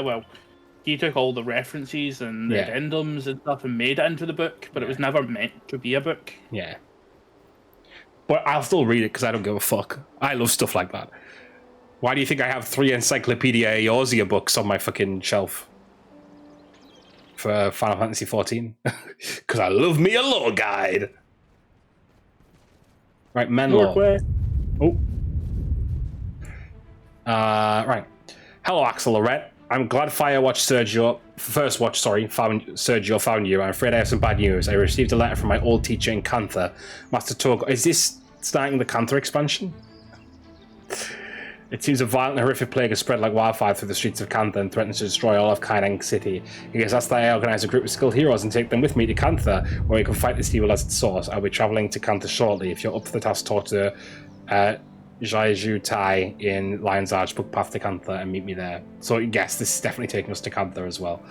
Well, he took all the references and the addendums and stuff and made it into the book, but it was never meant to be a book. Yeah. But I'll still read it because I don't give a fuck. I love stuff like that. Why do you think I have 3 Encyclopedia Eorzea books on my fucking shelf? For Final Fantasy XIV? Because I love me a lore guide. Right, Menlo. Oh. Right. Hello, Axel Lorette. I'm glad Sergio found you. I'm afraid I have some bad news. I received a letter from my old teacher in Cantha, Master Togo. Is this starting the Cantha expansion? It seems a violent and horrific plague has spread like wildfire through the streets of Cantha and threatens to destroy all of Kainang City. He has asked that I organize a group of skilled heroes and take them with me to Cantha, where we can fight this evil as its source. I'll be traveling to Cantha shortly. If you're up for the task, talk to Jaiju Tai in Lion's Arch, book path to Cantha, and meet me there. So yes, this is definitely taking us to Cantha as well.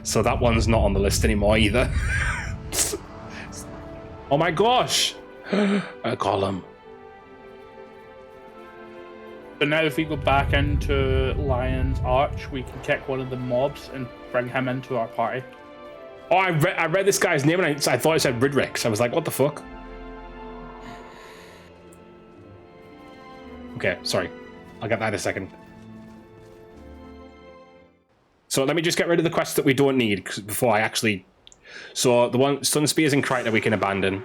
So that one's not on the list anymore either. Oh my gosh! A column. But now if we go back into Lion's Arch, we can kick one of the mobs and bring him into our party. Oh, I read this guy's name and I thought it said Ridrix. I was like, what the fuck? Okay, sorry. I'll get that in a second. So let me just get rid of the quests that we don't need before I actually... So the one, Sun Spears and Kryta we can abandon.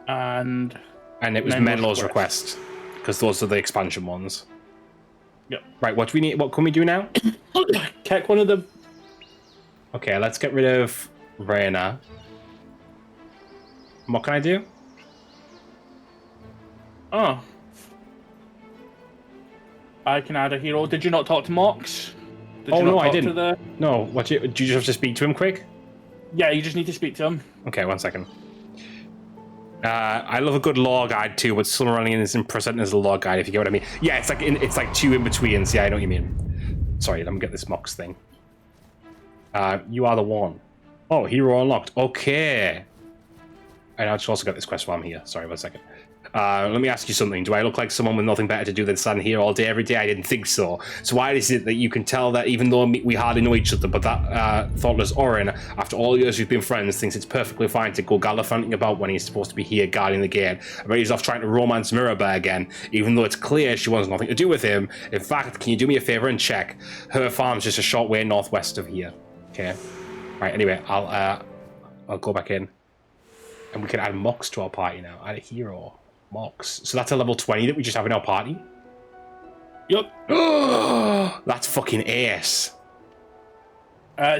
And it was Menlo's request. Because those are the expansion ones. Yep. Right, what do we need? What can we do now? Kick one of them. Okay, let's get rid of Reyna. What can I do? Oh. I can add a hero. Did you not talk to Mox? No, I didn't. No, do you just have to speak to him quick? Yeah, you just need to speak to him. Okay, 1 second. I love a good lore guide too, but Silmarillion isn't presented as a lore guide, if you get what I mean. Yeah, it's like 2 in betweens. Yeah, I know what you mean. Sorry, let me get this Mox thing. You are the one. Oh, hero unlocked. Okay. And I just also got this quest while I'm here. Sorry, 1 second. Let me ask you something. Do I look like someone with nothing better to do than stand here all day, every day? I didn't think so. So why is it that you can tell that even though we hardly know each other, but that thoughtless Orin, after all years we've been friends, thinks it's perfectly fine to go gallivanting about when he's supposed to be here guarding the gate? I bet he's off trying to romance Mirabelle again, even though it's clear she wants nothing to do with him. In fact, can you do me a favor and check? Her farm's just a short way northwest of here. Okay. Right, anyway, I'll go back in. And we can add Mox to our party now. Add a hero. Mox. So that's a level 20 that we just have in our party? Yep. That's fucking ace.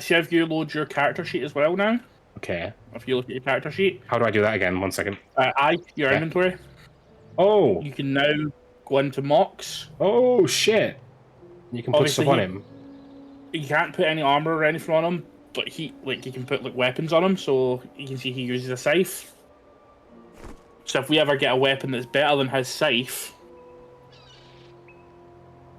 See if you load your character sheet as well now. Okay. If you look at your character sheet. How do I do that again? 1 second. Your inventory. Oh. You can now go into Mox. Oh, shit. You can put stuff on him. You can't put any armor or anything on him, but you can put weapons on him, so you can see he uses a scythe. So if we ever get a weapon that's better than his scythe,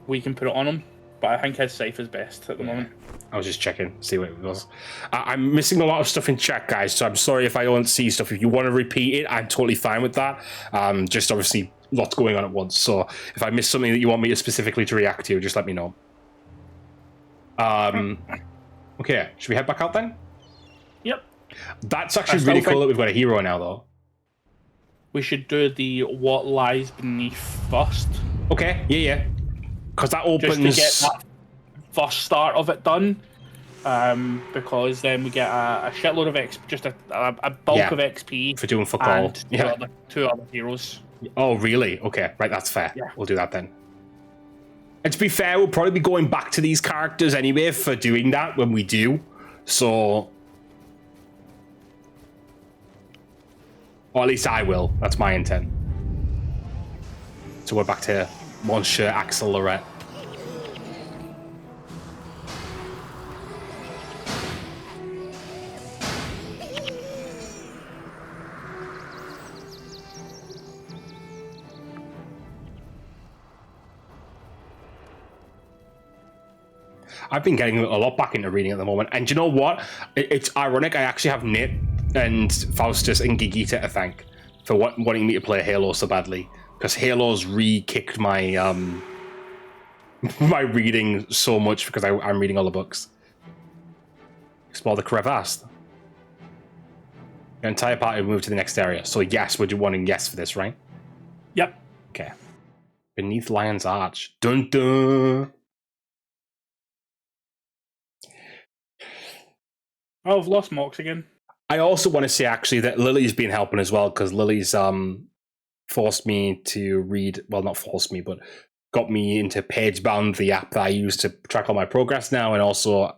we can put it on him. But I think his scythe is best at the moment. I was just checking, see what it was. I'm missing a lot of stuff in chat, guys, so I'm sorry if I don't see stuff. If you want to repeat it, I'm totally fine with that. Just obviously lots going on at once, so if I miss something that you want me to specifically to react to, just let me know. Okay, should we head back out then? Yep. That's actually really cool that we've got a hero now, though. We should do the what lies beneath first. Okay, yeah. Because that opens... Just to get that first start of it done. Because then we get a shitload of XP, just a bulk of XP. For doing fuck all. And two other heroes. Oh, really? Okay, right, that's fair. Yeah. We'll do that then. And to be fair, we'll probably be going back to these characters anyway for doing that when we do. So... Or at least I will. That's my intent. So we're back to Monsieur Axel Lorette. I've been getting a lot back into reading at the moment. And do you know what? It's ironic. I actually have Nit and Faustus and Gigita to thank for wanting me to play Halo so badly. Because Halo's re-kicked my my reading so much because I'm reading all the books. Explore the crevasse. Your entire party will move to the next area. So yes, we're wanting yes for this, right? Yep. Okay. Beneath Lion's Arch. Dun dun. Oh, I've lost Mox again. I also want to say actually that Lily's been helping as well, because Lily's forced me to read, well, not forced me, but got me into Pagebound, the app that I use to track all my progress now, and also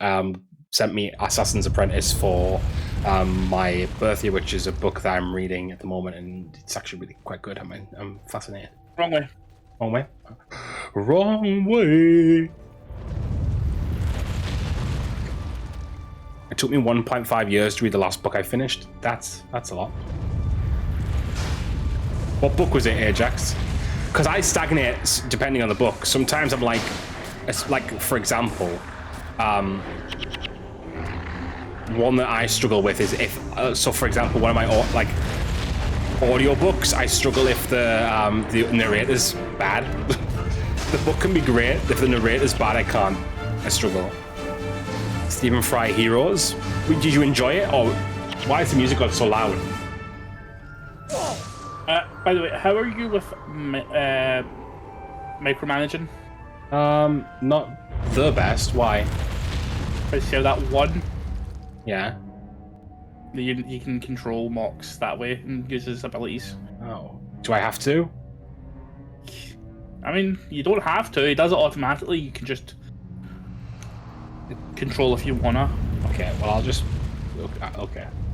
sent me Assassin's Apprentice for my birthday, which is a book that I'm reading at the moment, and it's actually really quite good. I'm fascinated. Wrong way. Wrong way? Wrong way! It took me 1.5 years to read the last book I finished. That's a lot. What book was it, Ajax? Because I stagnate depending on the book. Sometimes I'm like, it's like, for example, one that I struggle with is if, so for example, one of my like audiobooks, I struggle if the narrator's bad. The book can be great. If the narrator's bad, I struggle. Stephen Fry Heroes. Did you enjoy it, or why is the music so loud? By the way, how are you with micromanaging? Not the best. Why? I see how that one. Yeah. You can control Mox that way and use his abilities. Oh, do I have to? I mean, you don't have to. He does it automatically. You can just control if you wanna. Okay, well I'll just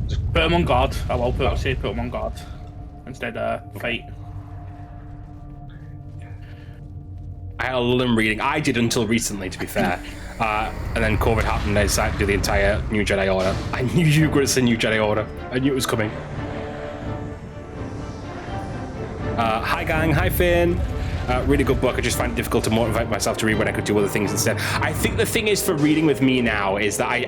just put him on guard. I will put him on guard instead fight. I had a lull in reading. I did until recently, to be fair. And then COVID happened and I decided to do the entire New Jedi Order. I knew you were going to say New Jedi Order. I knew it was coming. Hi gang, hi Finn. Really good book. I just find it difficult to motivate myself to read when I could do other things instead. I think the thing is for reading with me now is that I'm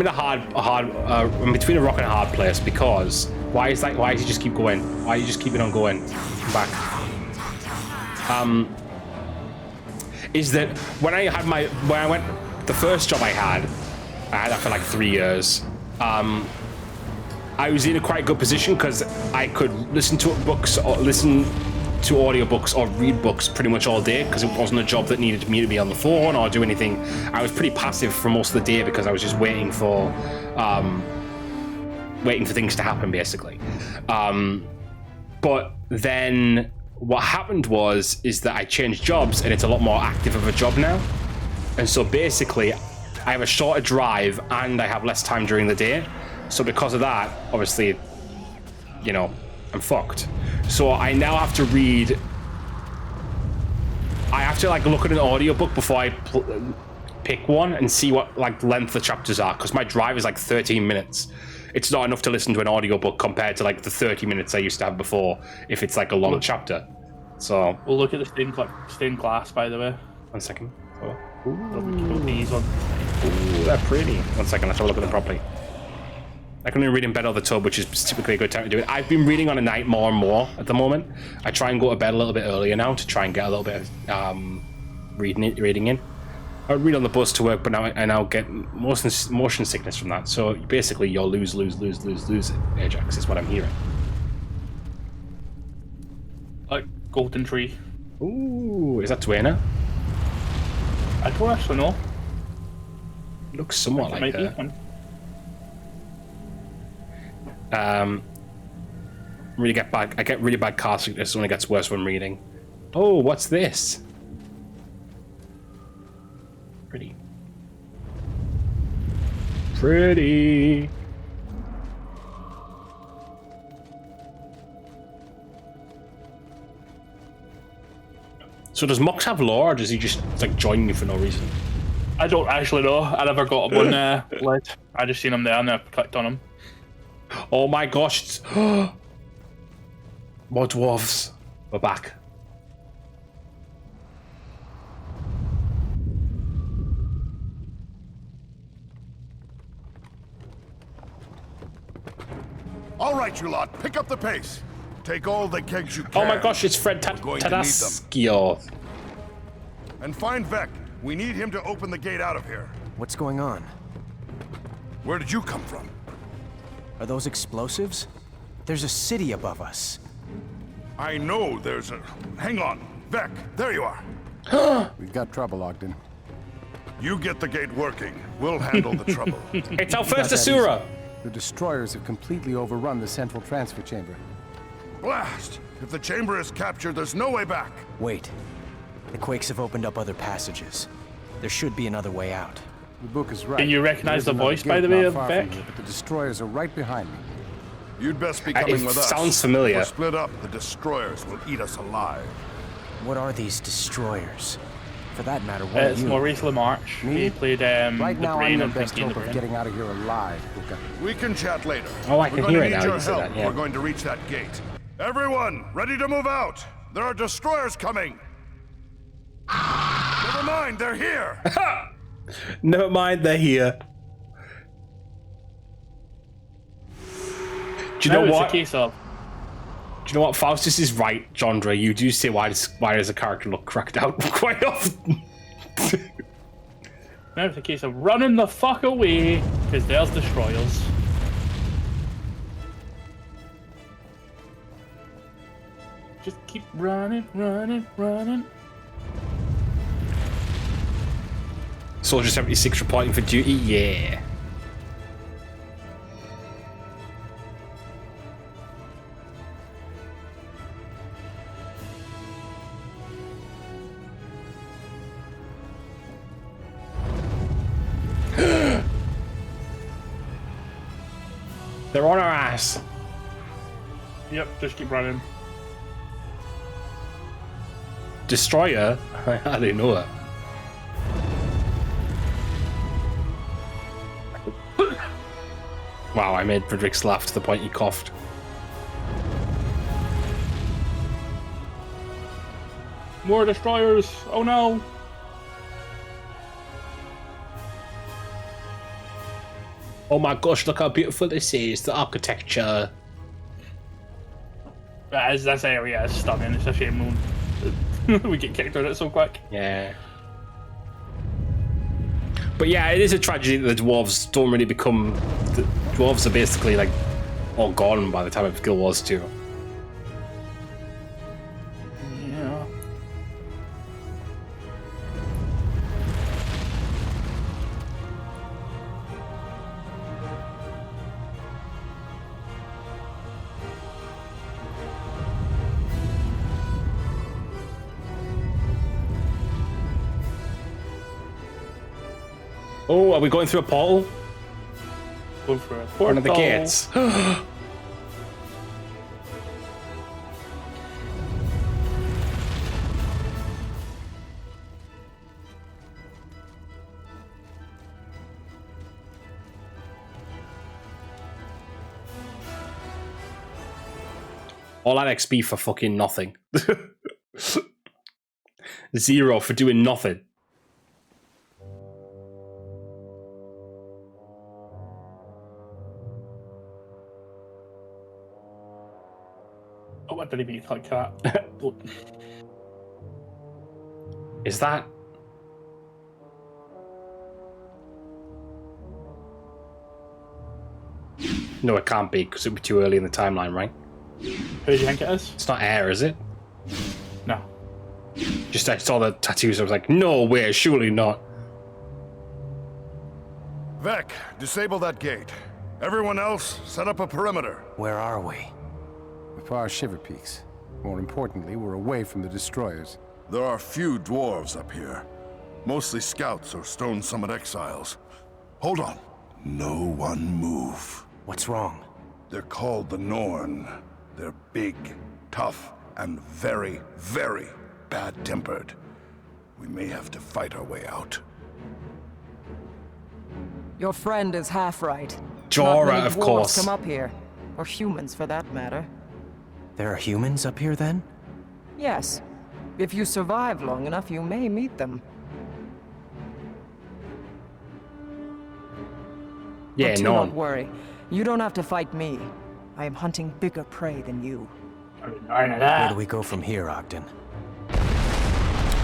in a hard I'm between a rock and a hard place, because why does he just keep going? Why are you just keeping on going? Come back. Is that when I went the first job I had that for like 3 years. I was in a quite good position because I could listen to books or listen to audiobooks or read books pretty much all day, because it wasn't a job that needed me to be on the phone or do anything. I was pretty passive for most of the day because I was just waiting for things to happen, basically. But then what happened is that I changed jobs and it's a lot more active of a job now. And so basically I have a shorter drive and I have less time during the day. So because of that, obviously, you know, I'm fucked. So I now have to read. I have to like look at an audiobook before I pick one and see what like length the chapters are, because my drive is like 13 minutes. It's not enough to listen to an audiobook compared to like the 30 minutes I used to have before if it's like a long chapter. So we'll look at the stained glass, by the way. 1 second. These on. Ooh, they're pretty. 1 second, let's have a look at them properly. I can only read in bed or the tub, which is typically a good time to do it. I've been reading on a night more and more at the moment. I try and go to bed a little bit earlier now to try and get a little bit of reading in. I read on the bus to work, but now I now get motion sickness from that. So basically, you'll lose Ajax is what I'm hearing. Like Golden Tree. Ooh, is that Duena? I don't actually know. Looks somewhat like her. I get really bad car sickness when it gets worse when reading. Oh, what's this? Pretty. Pretty. So does Mox have lore, or does he just like join you for no reason? I don't actually know. I never got him on led. I just seen him there and I clicked on him. Oh my gosh! More dwarves. We're back. All right, you lot, pick up the pace. Take all the kegs you can. Oh my gosh, it's Fred Tadaskio. And find Vec. We need him to open the gate out of here. What's going on? Where did you come from? Are those explosives? There's a city above us. I know there's a... Hang on. Vec, there you are. We've got trouble, Ogden. You get the gate working. We'll handle the trouble. It's our first Asura. The destroyers have completely overrun the central transfer chamber. Blast! If the chamber is captured, there's no way back. Wait. The Quakes have opened up other passages. There should be another way out. The book is right. Can you recognize There's the another voice, by gate the way, not of far Vec? from you, but the destroyers are right behind me. You'd best be coming with us. Sounds familiar. If we're split up, the destroyers will eat us alive. What are these destroyers? For that matter, what are It's you? Maurice LaMarche. Me? He played Right the now, brain I'm of in best Pinky and hope the of Brain. getting out of here alive, Luca. We can chat later. Oh, I can We're hear going it to now. need your You said help. that, yeah. We're going to reach that gate. Everyone, ready to move out. There are destroyers coming. Never mind, they're here. Never mind, they're here. Do you know Now it's what? a case of Do you know what? Faustus is right, Jandra. You do say why does a character look cracked out quite often. now it's a case of running the fuck away because there's destroyers. Just keep running, running, running. Soldier 76 reporting for duty. Yeah. They're on our ass. Yep, just keep running. Destroyer? I didn't know that. Wow, I made Ridrix laugh to the point he coughed. More destroyers! Oh no! Oh my gosh, look how beautiful this is, the architecture. This area is stunning. It's a shame we get kicked out of it so quick. Yeah. But yeah, it is a tragedy that the dwarves don't really become... The dwarves are basically like all gone by the time of Guild Wars 2. Yeah. Oh, are we going through a portal? Going for a portal. One of the gates. All that XP for fucking nothing. 0 for doing nothing. Oh, I didn't even click that. Is that... No, it can't be, because it would be too early in the timeline, right? Who do you think it is? It's not air, is it? No. Just I saw the tattoos. I was like, no way, surely not. Vec, disable that gate. Everyone else, set up a perimeter. Where are we? The far Shiver Peaks. More importantly, we're away from the destroyers. There are few dwarves up here. Mostly scouts or Stone Summit exiles. Hold on. No one move. What's wrong? They're called the Norn. They're big, tough, and very, very bad-tempered. We may have to fight our way out. Your friend is half right. Jorah, Not many of dwarves course. come up here. Or humans, for that matter. There are humans up here then? Yes. If you survive long enough, you may meet them. Yeah, but do no. not worry. You don't have to fight me. I am hunting bigger prey than you. Where do we go from here, Ogden?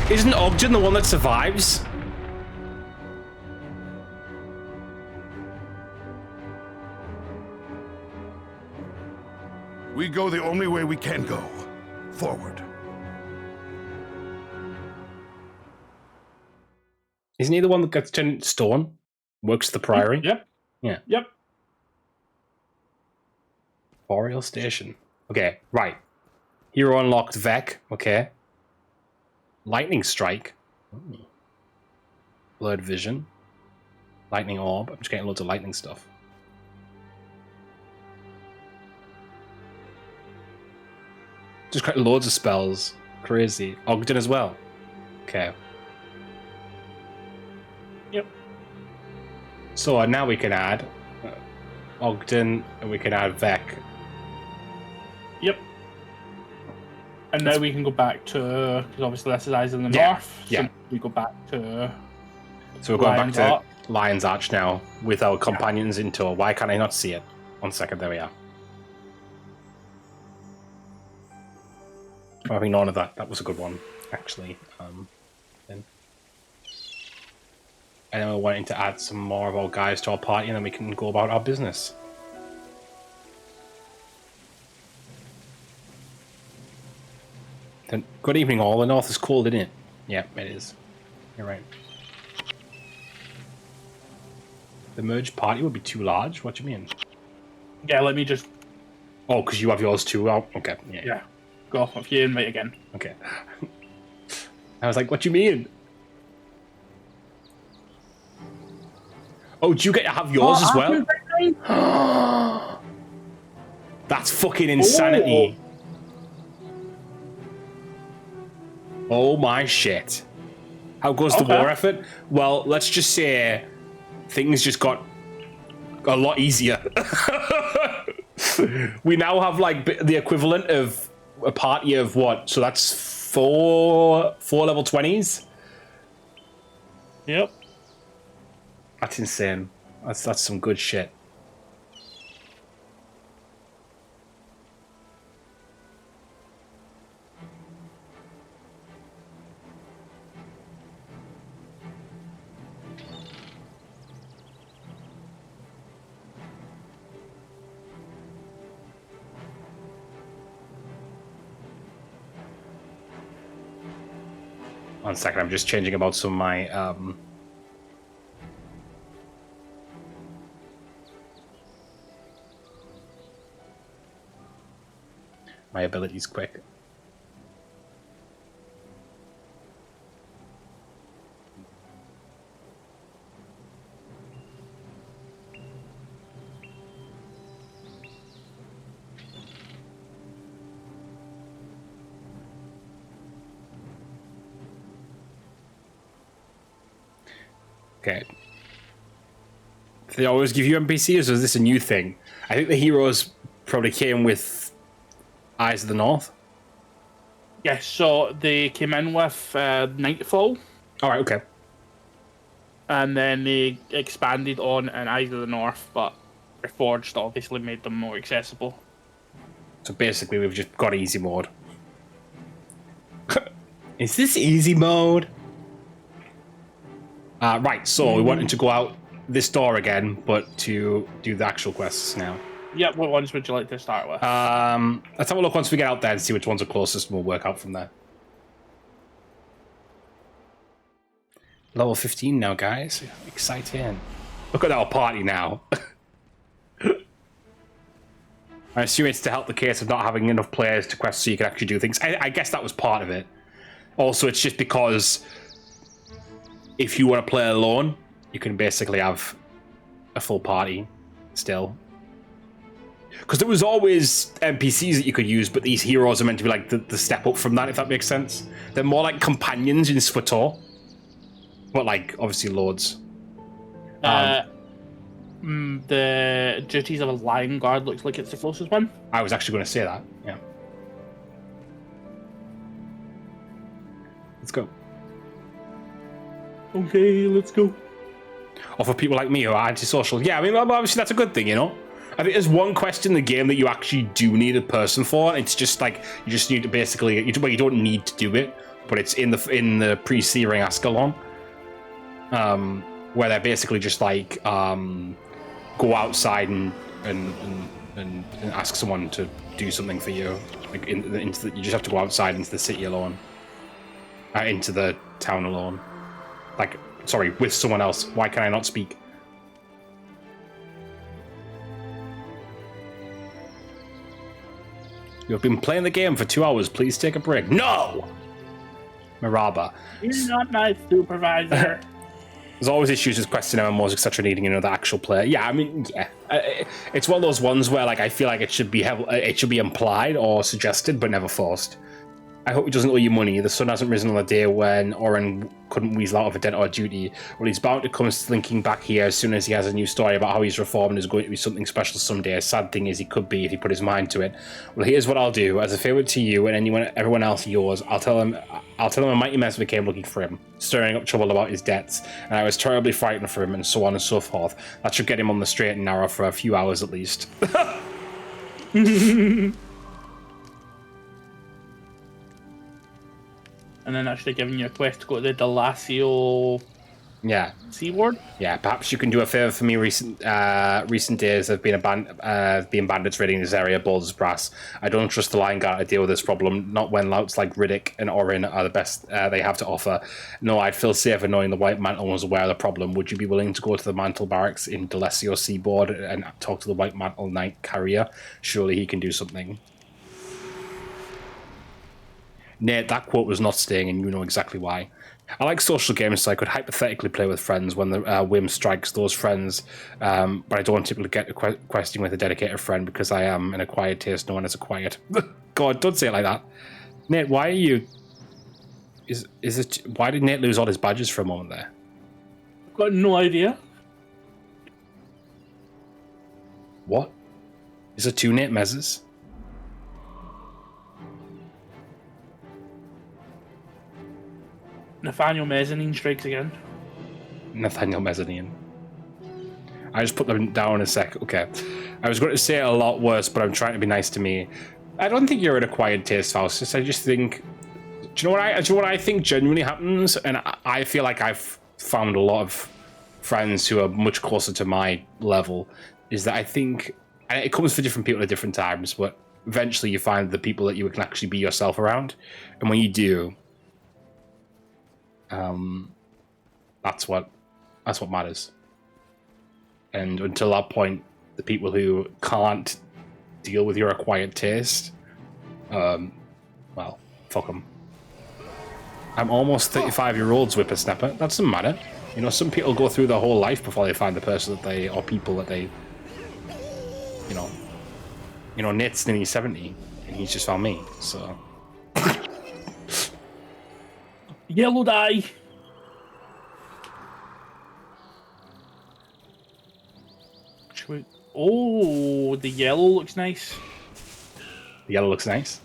Isn't Ogden the one that survives? We go the only way we can go. Forward. Isn't he the one that gets turned into stone? Works the priory? Yep. Yeah. Yep. Boreal Station. Okay, right. Hero unlocked Vec. Okay. Lightning Strike. Ooh. Blurred Vision. Lightning Orb. I'm just getting loads of lightning stuff. Just got loads of spells. Crazy. Ogden as well. Okay. Yep. So now we can add Ogden and we can add Vec. Yep. And now we can go back to, because obviously this is Eyes in the Yeah, North. yeah. So we go back to. So we're going Lion's back Arch. to Lion's Arch now with our companions in tow. Why can't I not see it? 1 second, there we are. I'm having none of that. That was a good one, actually. Then. And then we're wanting to add some more of our guys to our party, and then we can go about our business. Then, good evening, all. The north is cold, isn't it? Yeah, it is. You're right. The merged party would be too large? What do you mean? Yeah, let me just. Oh, because you have yours too. Oh, okay. Yeah. Go off if you invite again. Okay. I was like, what do you mean? Oh, do you get to have yours as well? That's fucking insanity. Oh my shit. How goes the war effort? Well, let's just say things just got a lot easier. We now have like the equivalent of a party of what? So that's four level 20s? Yep. That's insane. That's some good shit. One second, I'm just changing about some of my my abilities quick. Okay. Do they always give you NPCs, or is this a new thing? I think the heroes probably came with Eyes of the North. Yes, so they came in with Nightfall. Alright, okay. And then they expanded on an Eyes of the North, but Reforged obviously made them more accessible. So basically we've just got easy mode. Is this easy mode? Right, so we wanted to go out this door again, but to do the actual quests now. Yep, what ones would you like to start with? Let's have a look once we get out there and see which ones are closest, and we'll work out from there. Level 15 now, guys. Exciting. Look at our party now. I assume it's to help the case of not having enough players to quest so you can actually do things. I guess that was part of it. Also, it's just because if you want to play alone, you can basically have a full party still. Because there was always NPCs that you could use, but these heroes are meant to be like the step up from that, if that makes sense. They're more like companions in SWTOR. But like, obviously, lords. The duties of a lion guard looks like it's the closest one. I was actually going to say that, yeah. Let's go. Okay, let's go. Or for people like me who are antisocial. Yeah, I mean, obviously that's a good thing, you know? I think there's one quest in the game that you actually do need a person for. It's just like, you just need to basically, well, you don't need to do it, but it's in the pre-searing Ascalon. Where they're basically just like, go outside and ask someone to do something for you. Like you just have to go outside into the city alone. Into the town alone. Like, sorry, with someone else. Why can I not speak? You have been playing the game for 2 hours. Please take a break. No! Maraba. You're not my supervisor. There's always issues with questing MMOs, etc., needing another actual player. Yeah, I mean, yeah, it's one of those ones where like I feel like it should be implied or suggested, but never forced. I hope he doesn't owe you money. The sun hasn't risen on the day when Oren couldn't weasel out of a debt or duty. Well, he's bound to come slinking back here as soon as he has a new story about how he's reformed and is going to be something special someday. A sad thing is he could be if he put his mind to it. Well, here's what I'll do. As a favour to you and everyone else yours, I'll tell him a mighty messer came looking for him, stirring up trouble about his debts, and I was terribly frightened for him, and so on and so forth. That should get him on the straight and narrow for a few hours at least. And then actually giving you a quest to go to the Delacio Seaward? Yeah, perhaps you can do a favour for me. Recent days have been been bandits raiding this area, Baldur's Brass. I don't trust the Lion Guard to deal with this problem, not when louts like Ridrix and Orin are the best they have to offer. No, I'd feel safer knowing the White Mantle was aware of the problem. Would you be willing to go to the Mantle Barracks in Delacio Seaboard and talk to the White Mantle Knight Carrier? Surely he can do something. Nate, that quote was not staying, and you know exactly why. I like social games, so I could hypothetically play with friends when the whim strikes those friends, but I don't typically get to questing with a dedicated friend because I am an acquired taste no one has acquired. God, don't say it like that. Nate, why are you... Why did Nate lose all his badges for a moment there? I've got no idea. What? Is there 2 Nate Mezzes? Nathaniel Mezzanine strikes again. Nathaniel Mezzanine. I just put them down in a sec. Okay. I was going to say it a lot worse, but I'm trying to be nice to me. I don't think you're an acquired taste, Faustus. I just think... Do you know what I think genuinely happens? And I feel like I've found a lot of friends who are much closer to my level, is that I think... And it comes for different people at different times, but eventually you find the people that you can actually be yourself around. And when you do... that's what matters. And until that point, the people who can't deal with your acquired taste, well, fuck them. I'm almost 35-year-old's whippersnapper. That doesn't matter. You know, some people go through their whole life before they find the person that they, or people that they, you know, Nate's nearly 70, and he's just found me, so. Yellow die. Oh, the yellow looks nice. The yellow looks nice?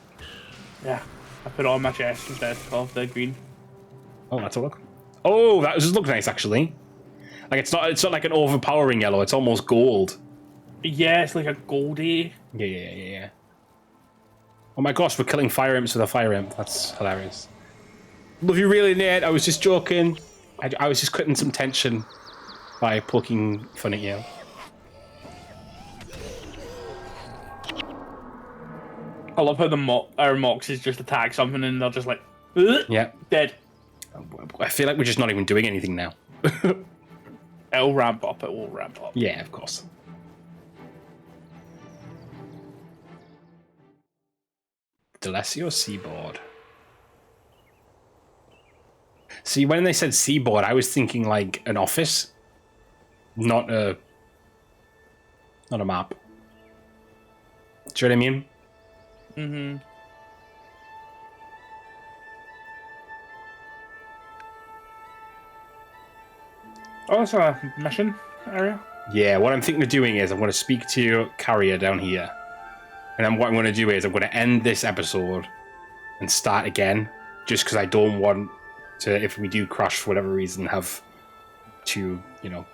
Yeah, I put it on my chest instead of the green. Oh, that's a look. Oh, that does look nice, actually. Like, it's not like an overpowering yellow, it's almost gold. Yeah, it's like a goldy. Yeah. Oh my gosh, we're killing fire imps with a fire imp. That's hilarious. Love you really, Nate. I was just joking. I was just cutting some tension by poking fun at you. I love how our Moxes just attack something and they're just like, ugh, yeah, dead. I feel like we're just not even doing anything now. It'll ramp up. It will ramp up. Yeah, of course. Delesio Seaboard. See, when they said seaboard, I was thinking like an office, not a map. Do you know what I mean? Mm-hmm. Oh, it's a mission area. Yeah, what I'm thinking of doing is I'm going to speak to Carrier down here. And then what I'm going to do is I'm going to end this episode and start again. Just because I don't want to, if we do crash for whatever reason, have to, you know,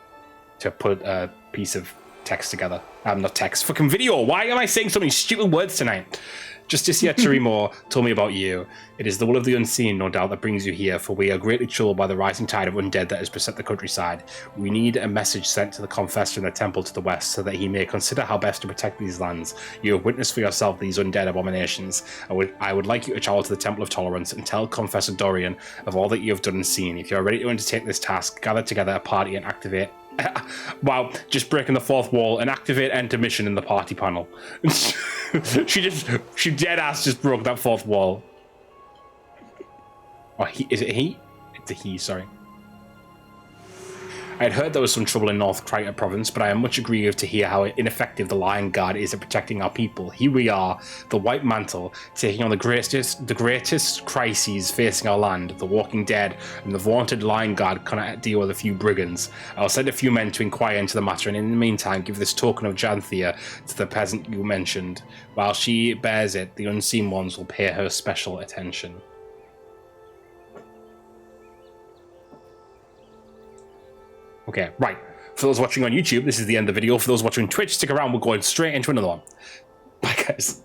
to put a piece of text together. Not text, fucking video. Why am I saying so many stupid words tonight? Justicia Terimo told me about you. It is the will of the unseen, no doubt, that brings you here, for we are greatly troubled by the rising tide of undead that has beset the countryside. We need a message sent to the confessor in the temple to the west, so that he may consider how best to protect these lands. You have witnessed for yourself these undead abominations. I would like you to travel to the Temple of Tolerance and tell Confessor Dorian of all that you have done and seen. If you are ready to undertake this task, gather together a party and activate. Wow, just breaking the fourth wall and activate enter mission in the party panel. she dead ass just broke that fourth wall. Oh, is it he? It's a he, sorry. I had heard there was some trouble in North Kryta province, but I am much aggrieved to hear how ineffective the Lion Guard is at protecting our people. Here we are, the White Mantle, taking on the greatest crises facing our land. The Walking Dead and the vaunted Lion Guard cannot deal with a few brigands. I'll send a few men to inquire into the matter, and in the meantime give this token of Janthea to the peasant you mentioned. While she bears it, the unseen ones will pay her special attention. Okay, right. For those watching on YouTube, this is the end of the video. For those watching Twitch, stick around. We're going straight into another one. Bye, guys.